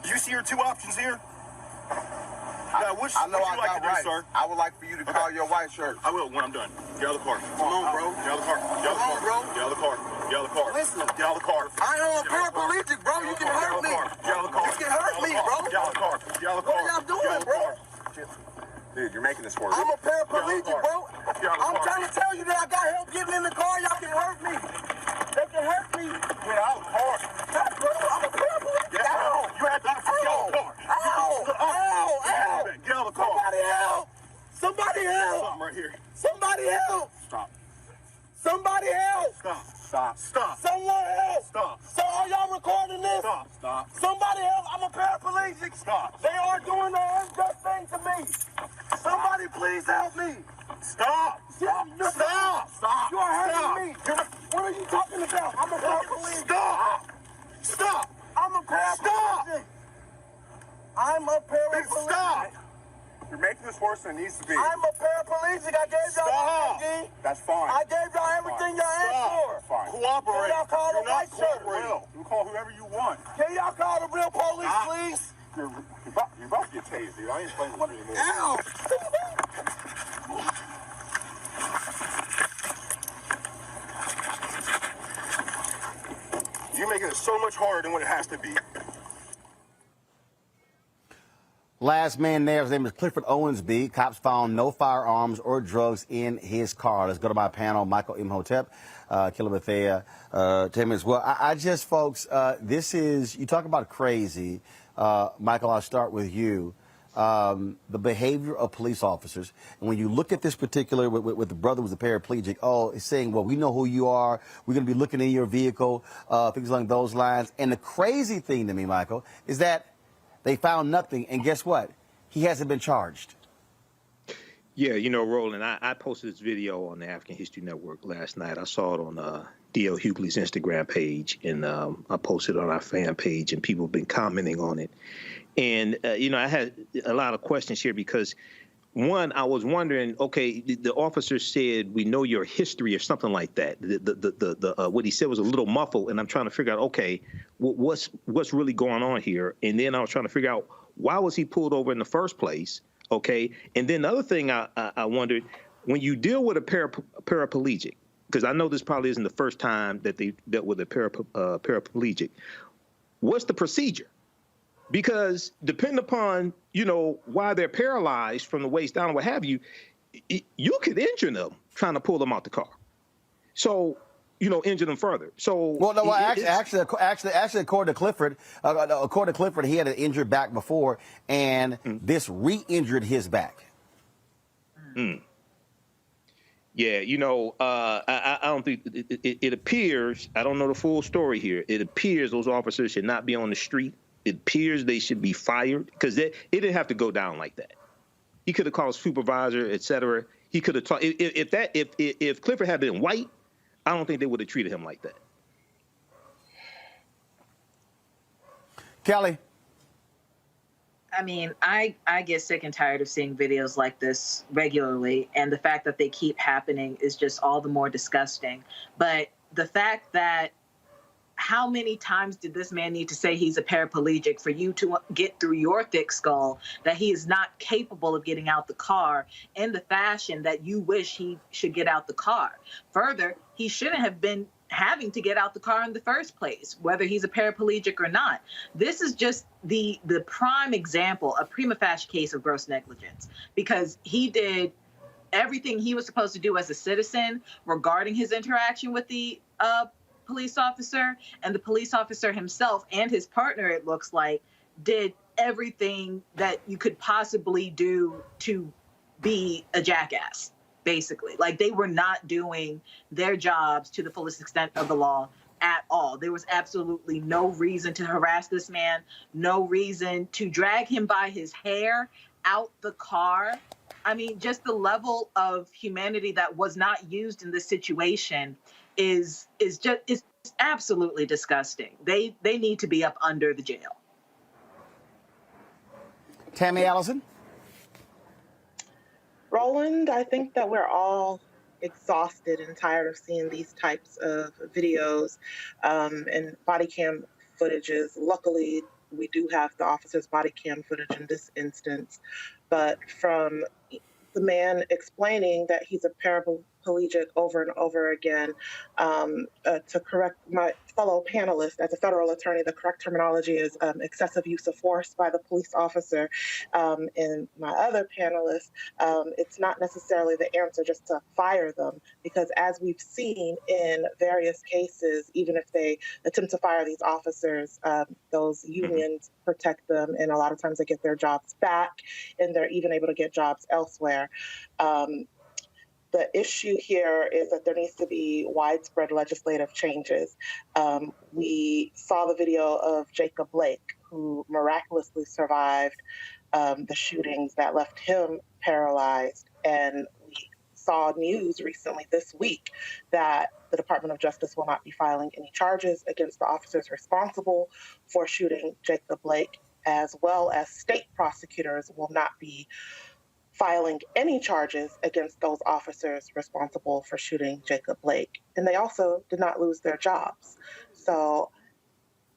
Do you see your two options here? Now, which would you like to do, sir? I would like for you to call your white shirt. I will when I'm done. Get out of the car. Come on, bro. Get out of the car. Get out of the car. Come on, bro. Get out of the car. Get out of the car. Listen. Get out of the car. I am a paraplegic, bro. You can hurt me. Get out of the car. You can hurt me, bro. Get out of the car. Get out of the car. What are y'all doing, bro? Dude, you're making this worse. I'm a paraplegic, bro. I'm trying to tell you that I got help getting in the car. Y'all can hurt me. They can hurt me. Get out of the car. Bro, I'm a paraplegic. Get out. You have to get out of the car. Ow. Get out of the car. Somebody help. Somebody help. Stop right here. Somebody help. Stop. Somebody help. Stop. Someone help. Stop. So are y'all recording this? Stop. Somebody help. I'm a paraplegic. Stop. They are doing the unjust thing to me. Somebody please help me. Stop. Stop. You are hurting me. What are you talking about? I'm a paraplegic. Stop. I'm a paraplegic. I'm a paraplegic. Stop. You're making this worse than it needs to be. I'm a paraplegic. I gave y'all my ID. That's fine. I gave y'all everything y'all asked for. That's fine. Cooperate. Can y'all call the white shirt? You call whoever you want. Can y'all call the real police, please? You're about to get tased, dude. I ain't playing with you anymore. Ow! it so much harder than what it has to be. Last man there, his name is Clifford Owensby. Cops found no firearms or drugs in his car. Let's go to my panel, Michael Imhotep, Killer Bethea, Tim as well. I just, folks, this is, you talk about crazy. Michael, I'll start with you. The behavior of police officers. And when you look at this particular, with the brother who's a paraplegic, it's saying, well, we know who you are. We're going to be looking in your vehicle, things along those lines. And the crazy thing to me, Michael, is that they found nothing. And guess what? He hasn't been charged. Yeah, you know, Roland, I posted this video on the African History Network last night. I saw it on D.L. Hughley's Instagram page, and I posted it on our fan page, and people have been commenting on it. And, you know, I had a lot of questions here because, one, I was wondering, okay, the officer said, we know your history or something like that. What he said was a little muffled, and I'm trying to figure out, okay, what's really going on here? And then I was trying to figure out, why was he pulled over in the first place? Okay. And then the other thing I wondered, when you deal with a paraplegic, because I know this probably isn't the first time that they dealt with a paraplegic, what's the procedure? Because depending upon, you know, why they're paralyzed from the waist down or what have you, you could injure them trying to pull them out the car. So, you know, injure them further. So, well, no, actually, according to Clifford, he had an injured back before, and this re-injured his back. Yeah, you know, I don't think it appears. I don't know the full story here. It appears those officers should not be on the street. It appears they should be fired because it didn't have to go down like that. He could have called a supervisor, et cetera. He could have talked. If Clifford had been white, I don't think they would have treated him like that. Kelly. I mean, I get sick and tired of seeing videos like this regularly, and the fact that they keep happening is just all the more disgusting. But the fact that how many times did this man need to say he's a paraplegic for you to get through your thick skull that he is not capable of getting out the car in the fashion that you wish he should get out the car? Further, he shouldn't have been having to get out the car in the first place, whether he's a paraplegic or not. This is just the prime example, a prima facie case of gross negligence, because he did everything he was supposed to do as a citizen regarding his interaction with the police officer, and the police officer himself and his partner, it looks like, did everything that you could possibly do to be a jackass, basically. Like, they were not doing their jobs to the fullest extent of the law at all. There was absolutely no reason to harass this man, no reason to drag him by his hair out the car. I mean, just the level of humanity that was not used in this situation is absolutely disgusting. They need to be up under the jail. Tammy Allison? Roland, I think that we're all exhausted and tired of seeing these types of videos and body cam footages. Luckily, we do have the officer's body cam footage in this instance, but from the man explaining that he's a paraplegic over and over again, to correct my fellow panelists, as a federal attorney, the correct terminology is excessive use of force by the police officer. And my other panelists, it's not necessarily the answer just to fire them, because as we've seen in various cases, even if they attempt to fire these officers, those unions protect them, and a lot of times they get their jobs back, and they're even able to get jobs elsewhere. The issue here is that there needs to be widespread legislative changes. We saw the video of Jacob Blake, who miraculously survived the shootings that left him paralyzed. And we saw news recently this week that the Department of Justice will not be filing any charges against the officers responsible for shooting Jacob Blake, as well as state prosecutors will not be filing any charges against those officers responsible for shooting Jacob Blake. And they also did not lose their jobs. So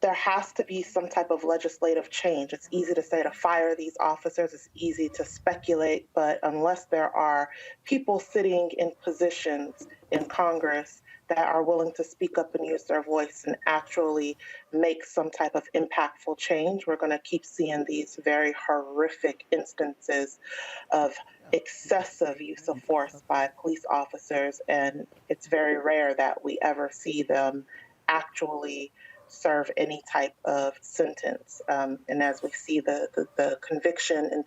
there has to be some type of legislative change. It's easy to say to fire these officers. It's easy to speculate, but unless there are people sitting in positions in Congress that are willing to speak up and use their voice and actually make some type of impactful change, we're going to keep seeing these very horrific instances of excessive use of force by police officers. And it's very rare that we ever see them actually serve any type of sentence. And as we see the conviction and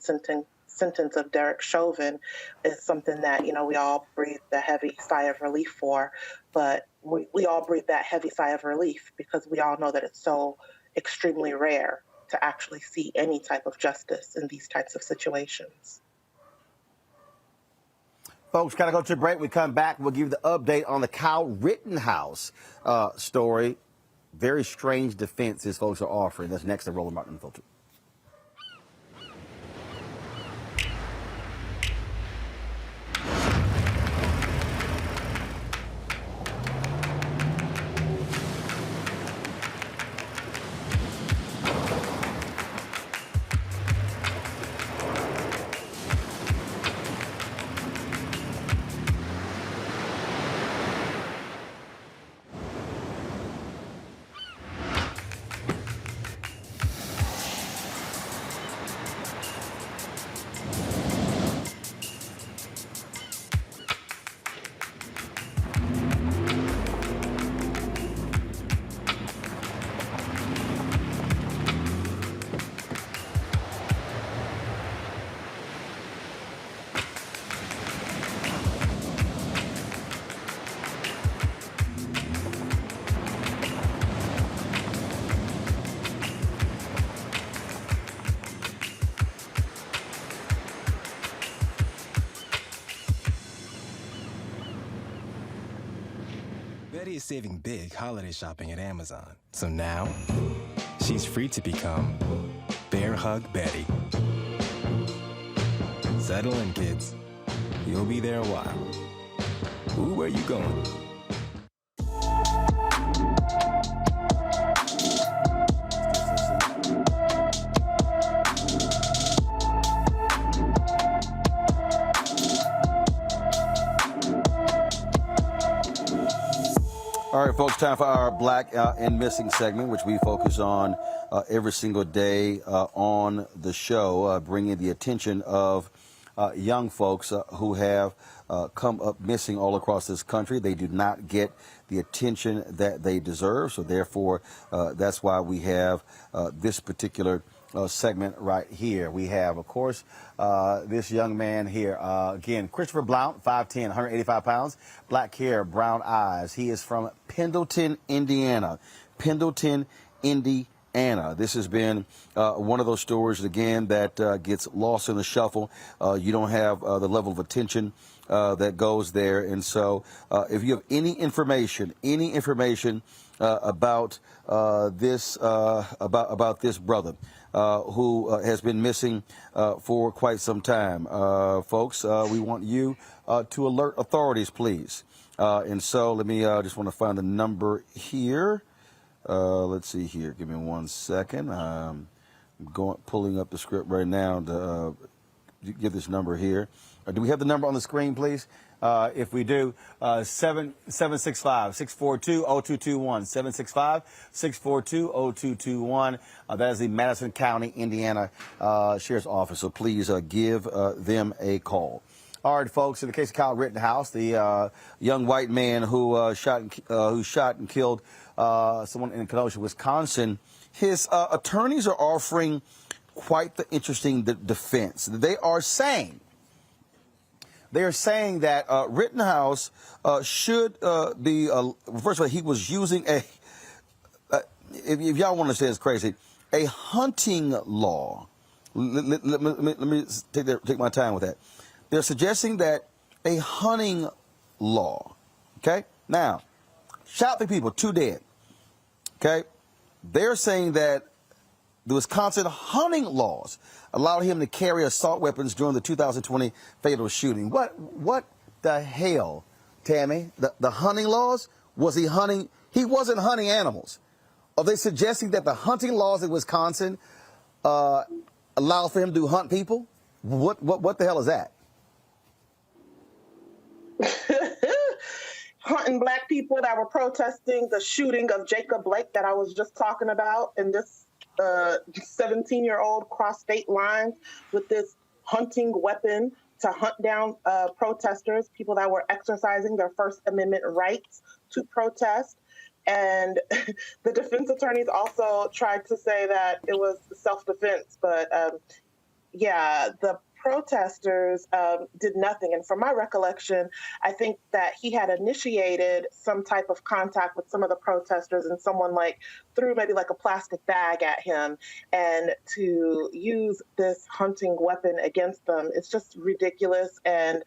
sentence of Derek Chauvin is something that, we all breathe a heavy sigh of relief for, but we all breathe that heavy sigh of relief because we all know that it's so extremely rare to actually see any type of justice in these types of situations. Folks, gotta go to a break. We come back, we'll give you the update on the Kyle Rittenhouse story. Very strange defense these folks are offering. That's next to Roland Martin Unfiltered. Betty is saving big holiday shopping at Amazon. So now, she's free to become Bear Hug Betty. Settle in, kids. You'll be there a while. Ooh, where you going? All right, folks, time for our Black and Missing segment, which we focus on every single day on the show, bringing the attention of young folks who have come up missing all across this country. They do not get the attention that they deserve, so therefore that's why we have this particular segment right here. We have, of course, this young man here. Again, Christopher Blount, 5'10", 185 pounds, black hair, brown eyes. He is from Pendleton, Indiana. Pendleton, Indiana. This has been one of those stories, again, that gets lost in the shuffle. You don't have the level of attention that goes there. And so if you have any information about this brother who has been missing for quite some time, folks, we want you to alert authorities, please. And so let me just want to find the number here. Let's see here. Give me 1 second. I'm pulling up the script right now to give this number here. Do we have the number on the screen, please? If we do, 765-642-0221, 765-642-0221. That is the Madison County, Indiana Sheriff's Office. So please give them a call. All right, folks. In the case of Kyle Rittenhouse, the young white man who shot and killed someone in Kenosha, Wisconsin, his attorneys are offering quite the interesting defense. They are saying that Rittenhouse should be, first of all, he was using if y'all want to say it's crazy, a hunting law. Let me take my time with that. They're suggesting that a hunting law, okay? Now, shot the people, 2 dead, okay? They're saying that the Wisconsin hunting laws allowed him to carry assault weapons during the 2020 fatal shooting. What the hell, Tammy? The hunting laws? Was he hunting? He wasn't hunting animals. Are they suggesting that the hunting laws in Wisconsin allow for him to hunt people? What the hell is that? hunting Black people that were protesting the shooting of Jacob Blake that I was just talking about, and this 17-year-old crossed state lines with this hunting weapon to hunt down protesters, people that were exercising their First Amendment rights to protest. And the defense attorneys also tried to say that it was self-defense, but yeah, the protesters did nothing. And from my recollection, I think that he had initiated some type of contact with some of the protesters, and someone like threw maybe like a plastic bag at him. And to use this hunting weapon against them, it's just ridiculous. And,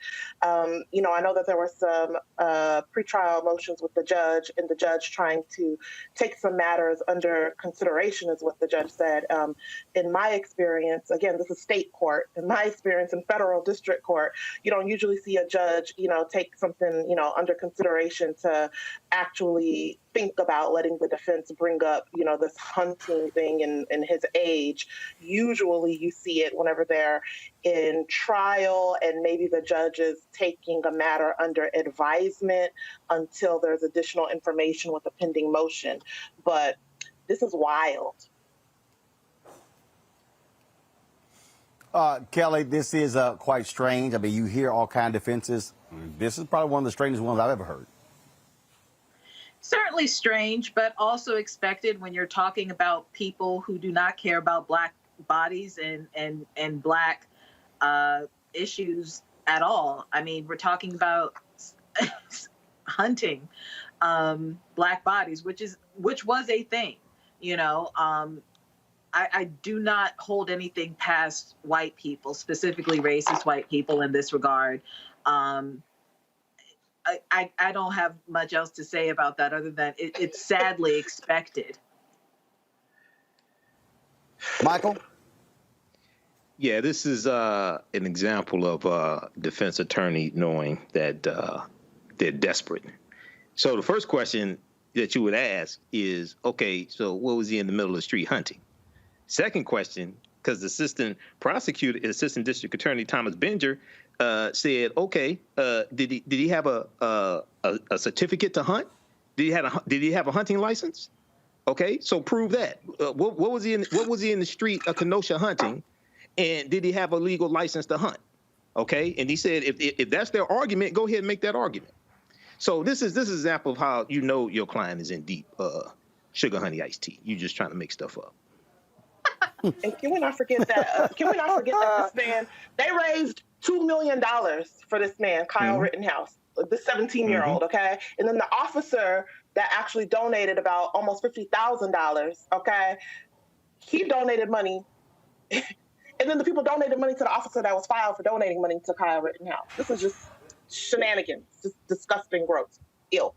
you know, I know that there were some pretrial motions with the judge, and the judge trying to take some matters under consideration is what the judge said. In my experience, again, this is state court, in my experience in federal district court, you don't usually see a judge, you know, take something, you know, under consideration to actually think about letting the defense bring up, you know, this hunting thing in his age. Usually you see it whenever they're in trial and maybe the judge is taking a matter under advisement until there's additional information with a pending motion. But this is wild. Kelly, this is quite strange. I mean, you hear all kinds of defenses. This is probably one of the strangest ones I've ever heard. Certainly strange, but also expected when you're talking about people who do not care about Black bodies and Black issues at all. I mean, we're talking about hunting Black bodies, which was a thing, you know. I do not hold anything past white people, specifically racist white people in this regard. I don't have much else to say about that other than it's sadly expected. Michael? Yeah, this is an example of a defense attorney knowing that they're desperate. So the first question that you would ask is, okay, so what was he in the middle of the street hunting? Second question, because the assistant district attorney Thomas Benger said, okay, did he have a certificate to hunt? Did he have a hunting license? Okay, so prove that. What was he in the street of Kenosha hunting, and did he have a legal license to hunt? Okay, and he said if that's their argument, go ahead and make that argument. So this is an example of how you know your client is in deep sugar honey iced tea. You're just trying to make stuff up. And can we not forget that? This man, they raised $2 million for this man, Kyle Rittenhouse, the 17-year-old. Okay, and then the officer that actually donated about almost $50,000. Okay, he donated money, and then the people donated money to the officer that was filed for donating money to Kyle Rittenhouse. This is just shenanigans, just disgusting, gross, ill.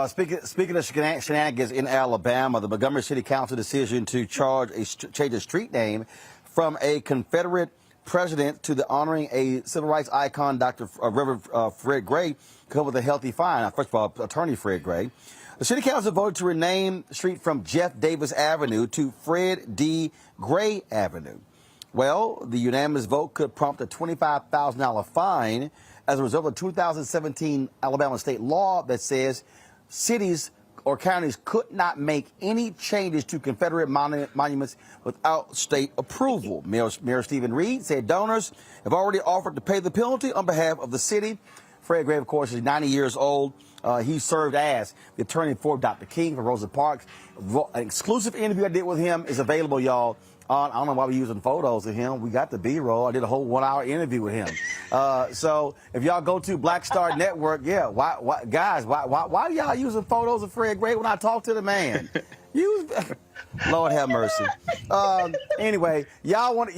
Speaking of shenanigans in Alabama, the Montgomery City Council decision to change a street name from a Confederate president to the honoring a civil rights icon, Dr. Reverend Fred Gray, come with a healthy fine. First of all, attorney Fred Gray. The City Council voted to rename the street from Jeff Davis Avenue to Fred D. Gray Avenue. Well, the unanimous vote could prompt a $25,000 fine as a result of a 2017 Alabama state law that says cities or counties could not make any changes to Confederate monuments without state approval. Mayor Stephen Reed said donors have already offered to pay the penalty on behalf of the city. Fred Gray, of course, is 90 years old. He served as the attorney for Dr. King for Rosa Parks. An exclusive interview I did with him is available, y'all. I don't know why we're using photos of him. We got the B-roll. I did a whole 1-hour interview with him. So if y'all go to Black Star Network, yeah, why are y'all using photos of Fred Gray when I talk to the man? Lord have mercy. Anyway, y'all want.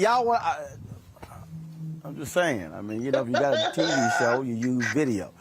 I'm just saying. I mean, you know, if you got a TV show, you use video.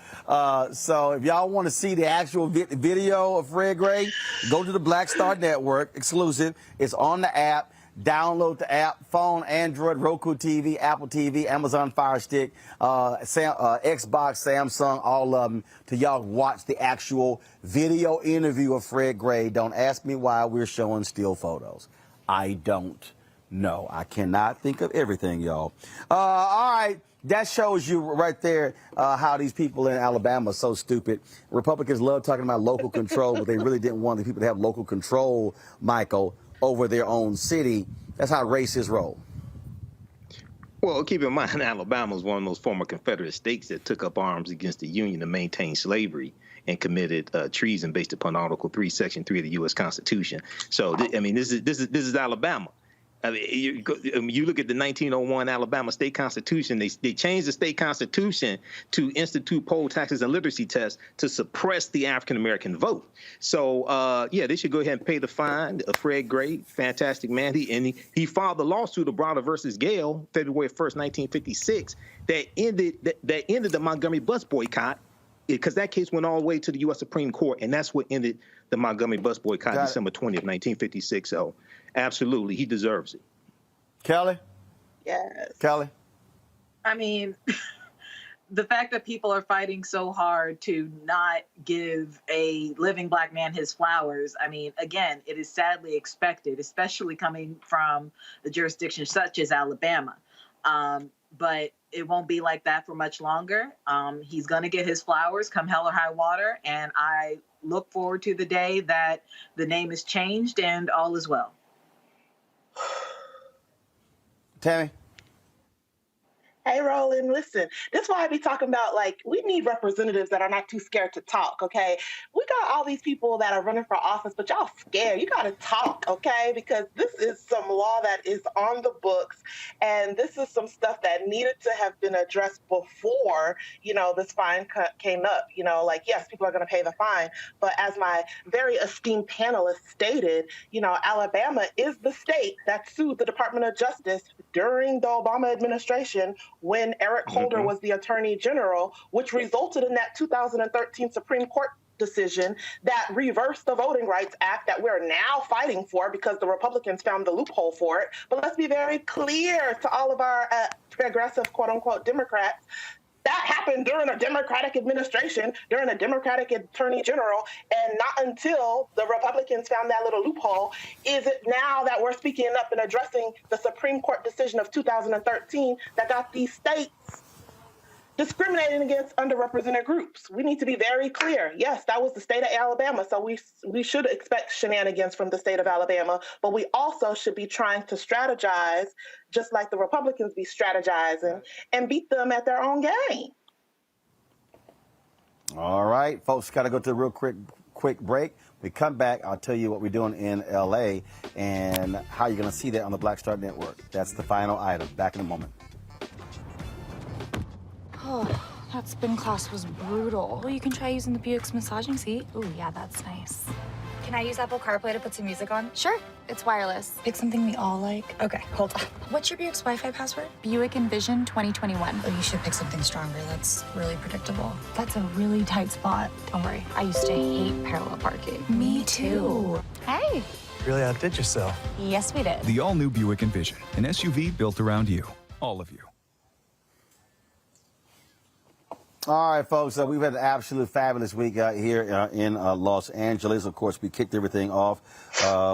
So if y'all want to see the actual video of Fred Gray, go to the Black Star Network, exclusive. It's on the app. Download the app, phone, Android, Roku TV, Apple TV, Amazon Fire Stick, Xbox, Samsung, all of them, to y'all watch the actual video interview of Fred Gray. Don't ask me why we're showing still photos. I don't know. I cannot think of everything, y'all. All right. That shows you right there how these people in Alabama are so stupid. Republicans love talking about local control, but they really didn't want the people to have local control, Michael, over their own city. That's how racists roll. Well, keep in mind, Alabama was one of those former Confederate states that took up arms against the Union to maintain slavery and committed treason based upon Article 3, Section 3 of the U.S. Constitution. So, I mean, this is Alabama. I mean, you look at the 1901 Alabama state constitution, they changed the state constitution to institute poll taxes and literacy tests to suppress the African-American vote. So, yeah, they should go ahead and pay the fine. Fred Gray, fantastic man. He filed the lawsuit of Browder versus Gale, February 1st, 1956, that ended the Montgomery bus boycott, because that case went all the way to the U.S. Supreme Court, and that's what ended the Montgomery bus boycott December 20th, 1956. So, absolutely, he deserves it. Kelly? Yes. Kelly? I mean, the fact that people are fighting so hard to not give a living Black man his flowers, I mean, again, it is sadly expected, especially coming from a jurisdiction such as Alabama. But it won't be like that for much longer. He's going to get his flowers come hell or high water, and I look forward to the day that the name is changed and all is well. Tammy? Hey, Roland, listen, this is why I be talking about, like, we need representatives that are not too scared to talk, okay? We got all these people that are running for office, but y'all scared. You got to talk, okay? Because this is some law that is on the books, and this is some stuff that needed to have been addressed before, you know, this fine came up. You know, like, yes, people are going to pay the fine, but as my very esteemed panelist stated, you know, Alabama is the state that sued the Department of Justice during the Obama administration when Eric Holder was the Attorney General, which resulted in that 2013 Supreme Court decision that reversed the Voting Rights Act that we're now fighting for because the Republicans found the loophole for it. But let's be very clear to all of our progressive, quote-unquote, Democrats. That happened during a Democratic administration, during a Democratic Attorney General, and not until the Republicans found that little loophole is it now that we're speaking up and addressing the Supreme Court decision of 2013 that got these states discriminating against underrepresented groups. We need to be very clear. Yes, that was the state of Alabama, so we should expect shenanigans from the state of Alabama, but we also should be trying to strategize just like the Republicans be strategizing and beat them at their own game. All right, folks, got to go to a real quick break. We come back, I'll tell you what we're doing in L.A. and how you're going to see that on the Black Star Network. That's the final item. Back in a moment. Oh, that spin class was brutal. Well, you can try using the Buick's massaging seat. Ooh, yeah, that's nice. Can I use Apple CarPlay to put some music on? Sure, it's wireless. Pick something we all like. Okay, hold on. What's your Buick's Wi-Fi password? Buick Envision 2021. Oh, you should pick something stronger. That's really predictable. That's a really tight spot. Don't worry, I used to hate parallel parking. Me too. Hey. Really outdid yourself. Yes, we did. The all-new Buick Envision, an SUV built around you. All of you. All right, folks, we've had an absolute fabulous week here in Los Angeles. Of course, we kicked everything off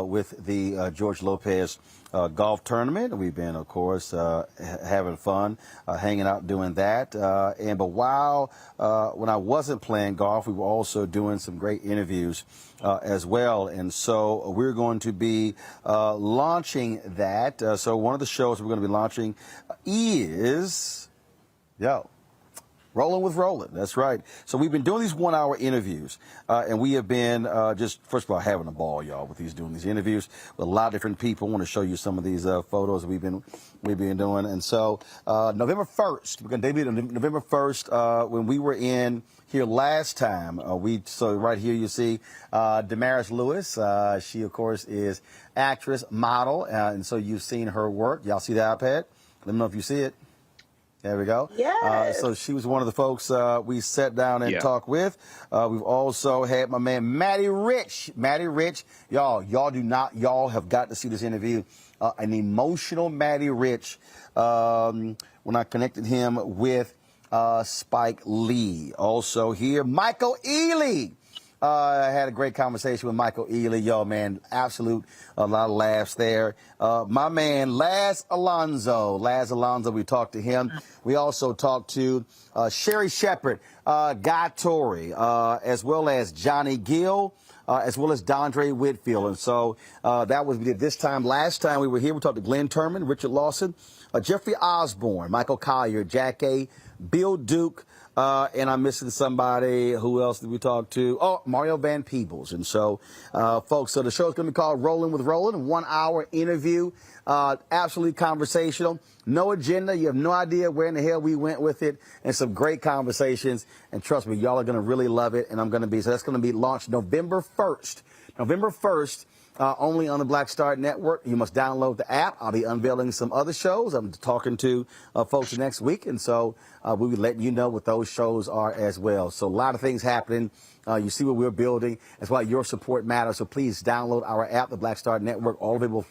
with the George Lopez golf tournament. We've been, of course, having fun, hanging out doing that. But while when I wasn't playing golf, we were also doing some great interviews as well. And so we're going to be launching that. So one of the shows we're going to be launching is, Rolling with Roland, that's right. So we've been doing these 1-hour interviews, and we have been just, first of all, having a ball, y'all, with doing these interviews with a lot of different people. I want to show you some of these photos we've been doing. And so November 1st, we're going to debut on November 1st when we were in here last time. So right here you see Damaris Lewis. She, of course, is actress, model, and so you've seen her work. Y'all see the iPad? Let me know if you see it. There we go. Yes. So she was one of the folks we sat down and talked with. We've also had my man Matty Rich. Matty Rich, y'all have got to see this interview. An emotional Matty Rich when I connected him with Spike Lee. Also here, Michael Ealy. I had a great conversation with Michael Ealy. Yo, man, absolute a lot of laughs there. My man, Laz Alonso, we talked to him. We also talked to Sherry Shepard, Guy Torrey, as well as Johnny Gill, as well as Dondre Whitfield. And so that was we did this time. Last time we were here, we talked to Glenn Turman, Richard Lawson, Jeffrey Osborne, Michael Collier, Jack A., Bill Duke, and I'm missing somebody. Who else did we talk to? Oh, Mario Van Peebles. And so, folks, so the show's going to be called Rolling with Roland, a 1 hour interview, absolutely conversational, no agenda. You have no idea where in the hell we went with it, and some great conversations. And trust me, y'all are going to really love it. And so that's going to be launched November 1st. November 1st. Only on the Black Star Network. You must download the app. I'll be unveiling some other shows. I'm talking to folks next week, and so we'll be letting you know what those shows are as well. So a lot of things happening. You see what we're building. That's why your support matters. So please download our app, the Black Star Network, all available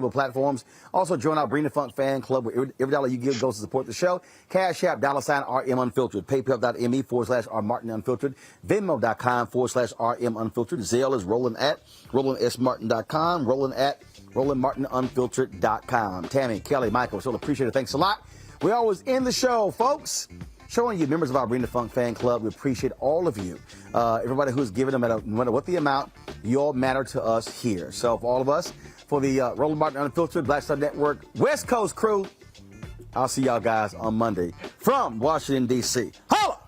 platforms. Also, join our Bring the Funk fan club, where every dollar you give goes to support the show. Cash App, $RM Unfiltered. PayPal.me/R Martin Unfiltered. Venmo.com/RM Unfiltered. Zelle is Roland at RolandSMartin.com. Roland at RolandMartinUnfiltered.com. Tammy, Kelly, Michael, so appreciate it. Thanks a lot. We always end the show, folks, showing you members of our Bring the Funk fan club. We appreciate all of you. Everybody who's given them, no matter what the amount, you all matter to us here. So for all of us, for the Roland Martin Unfiltered Black Star Network West Coast crew, I'll see y'all guys on Monday from Washington, D.C. Holla!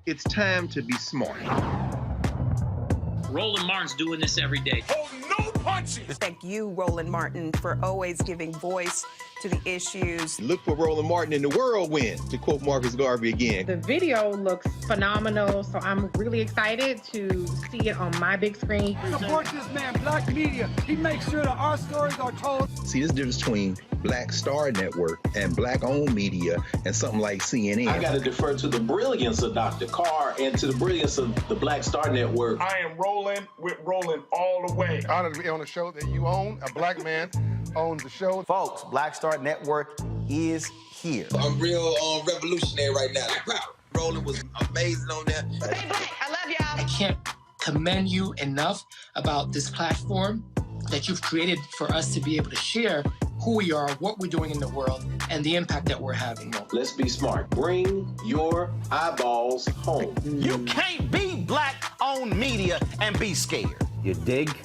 it's time to be smart. Roland Martin's doing this every day. Oh, no punches! Thank you, Roland Martin, for always giving voice to the issues. Look for Roland Martin in the whirlwind, to quote Marcus Garvey again. The video looks phenomenal, so I'm really excited to see it on my big screen. Support this man, Black Media. He makes sure that our stories are told. See, this difference between Black Star Network and Black-owned media and something like CNN. I got to defer to the brilliance of Dr. Carr and to the brilliance of the Black Star Network. I am rolling with Roland all the way. Honored to be on a show that you own. A black man owns the show. Folks, Black Star Network is here. I'm real revolutionary right now. Roland was amazing on there. Stay black. I love y'all. I can't commend you enough about this platform that you've created for us to be able to share who we are, what we're doing in the world, and the impact that we're having. Let's be smart. Bring your eyeballs home. You can't be Black-owned media and be scared. You dig?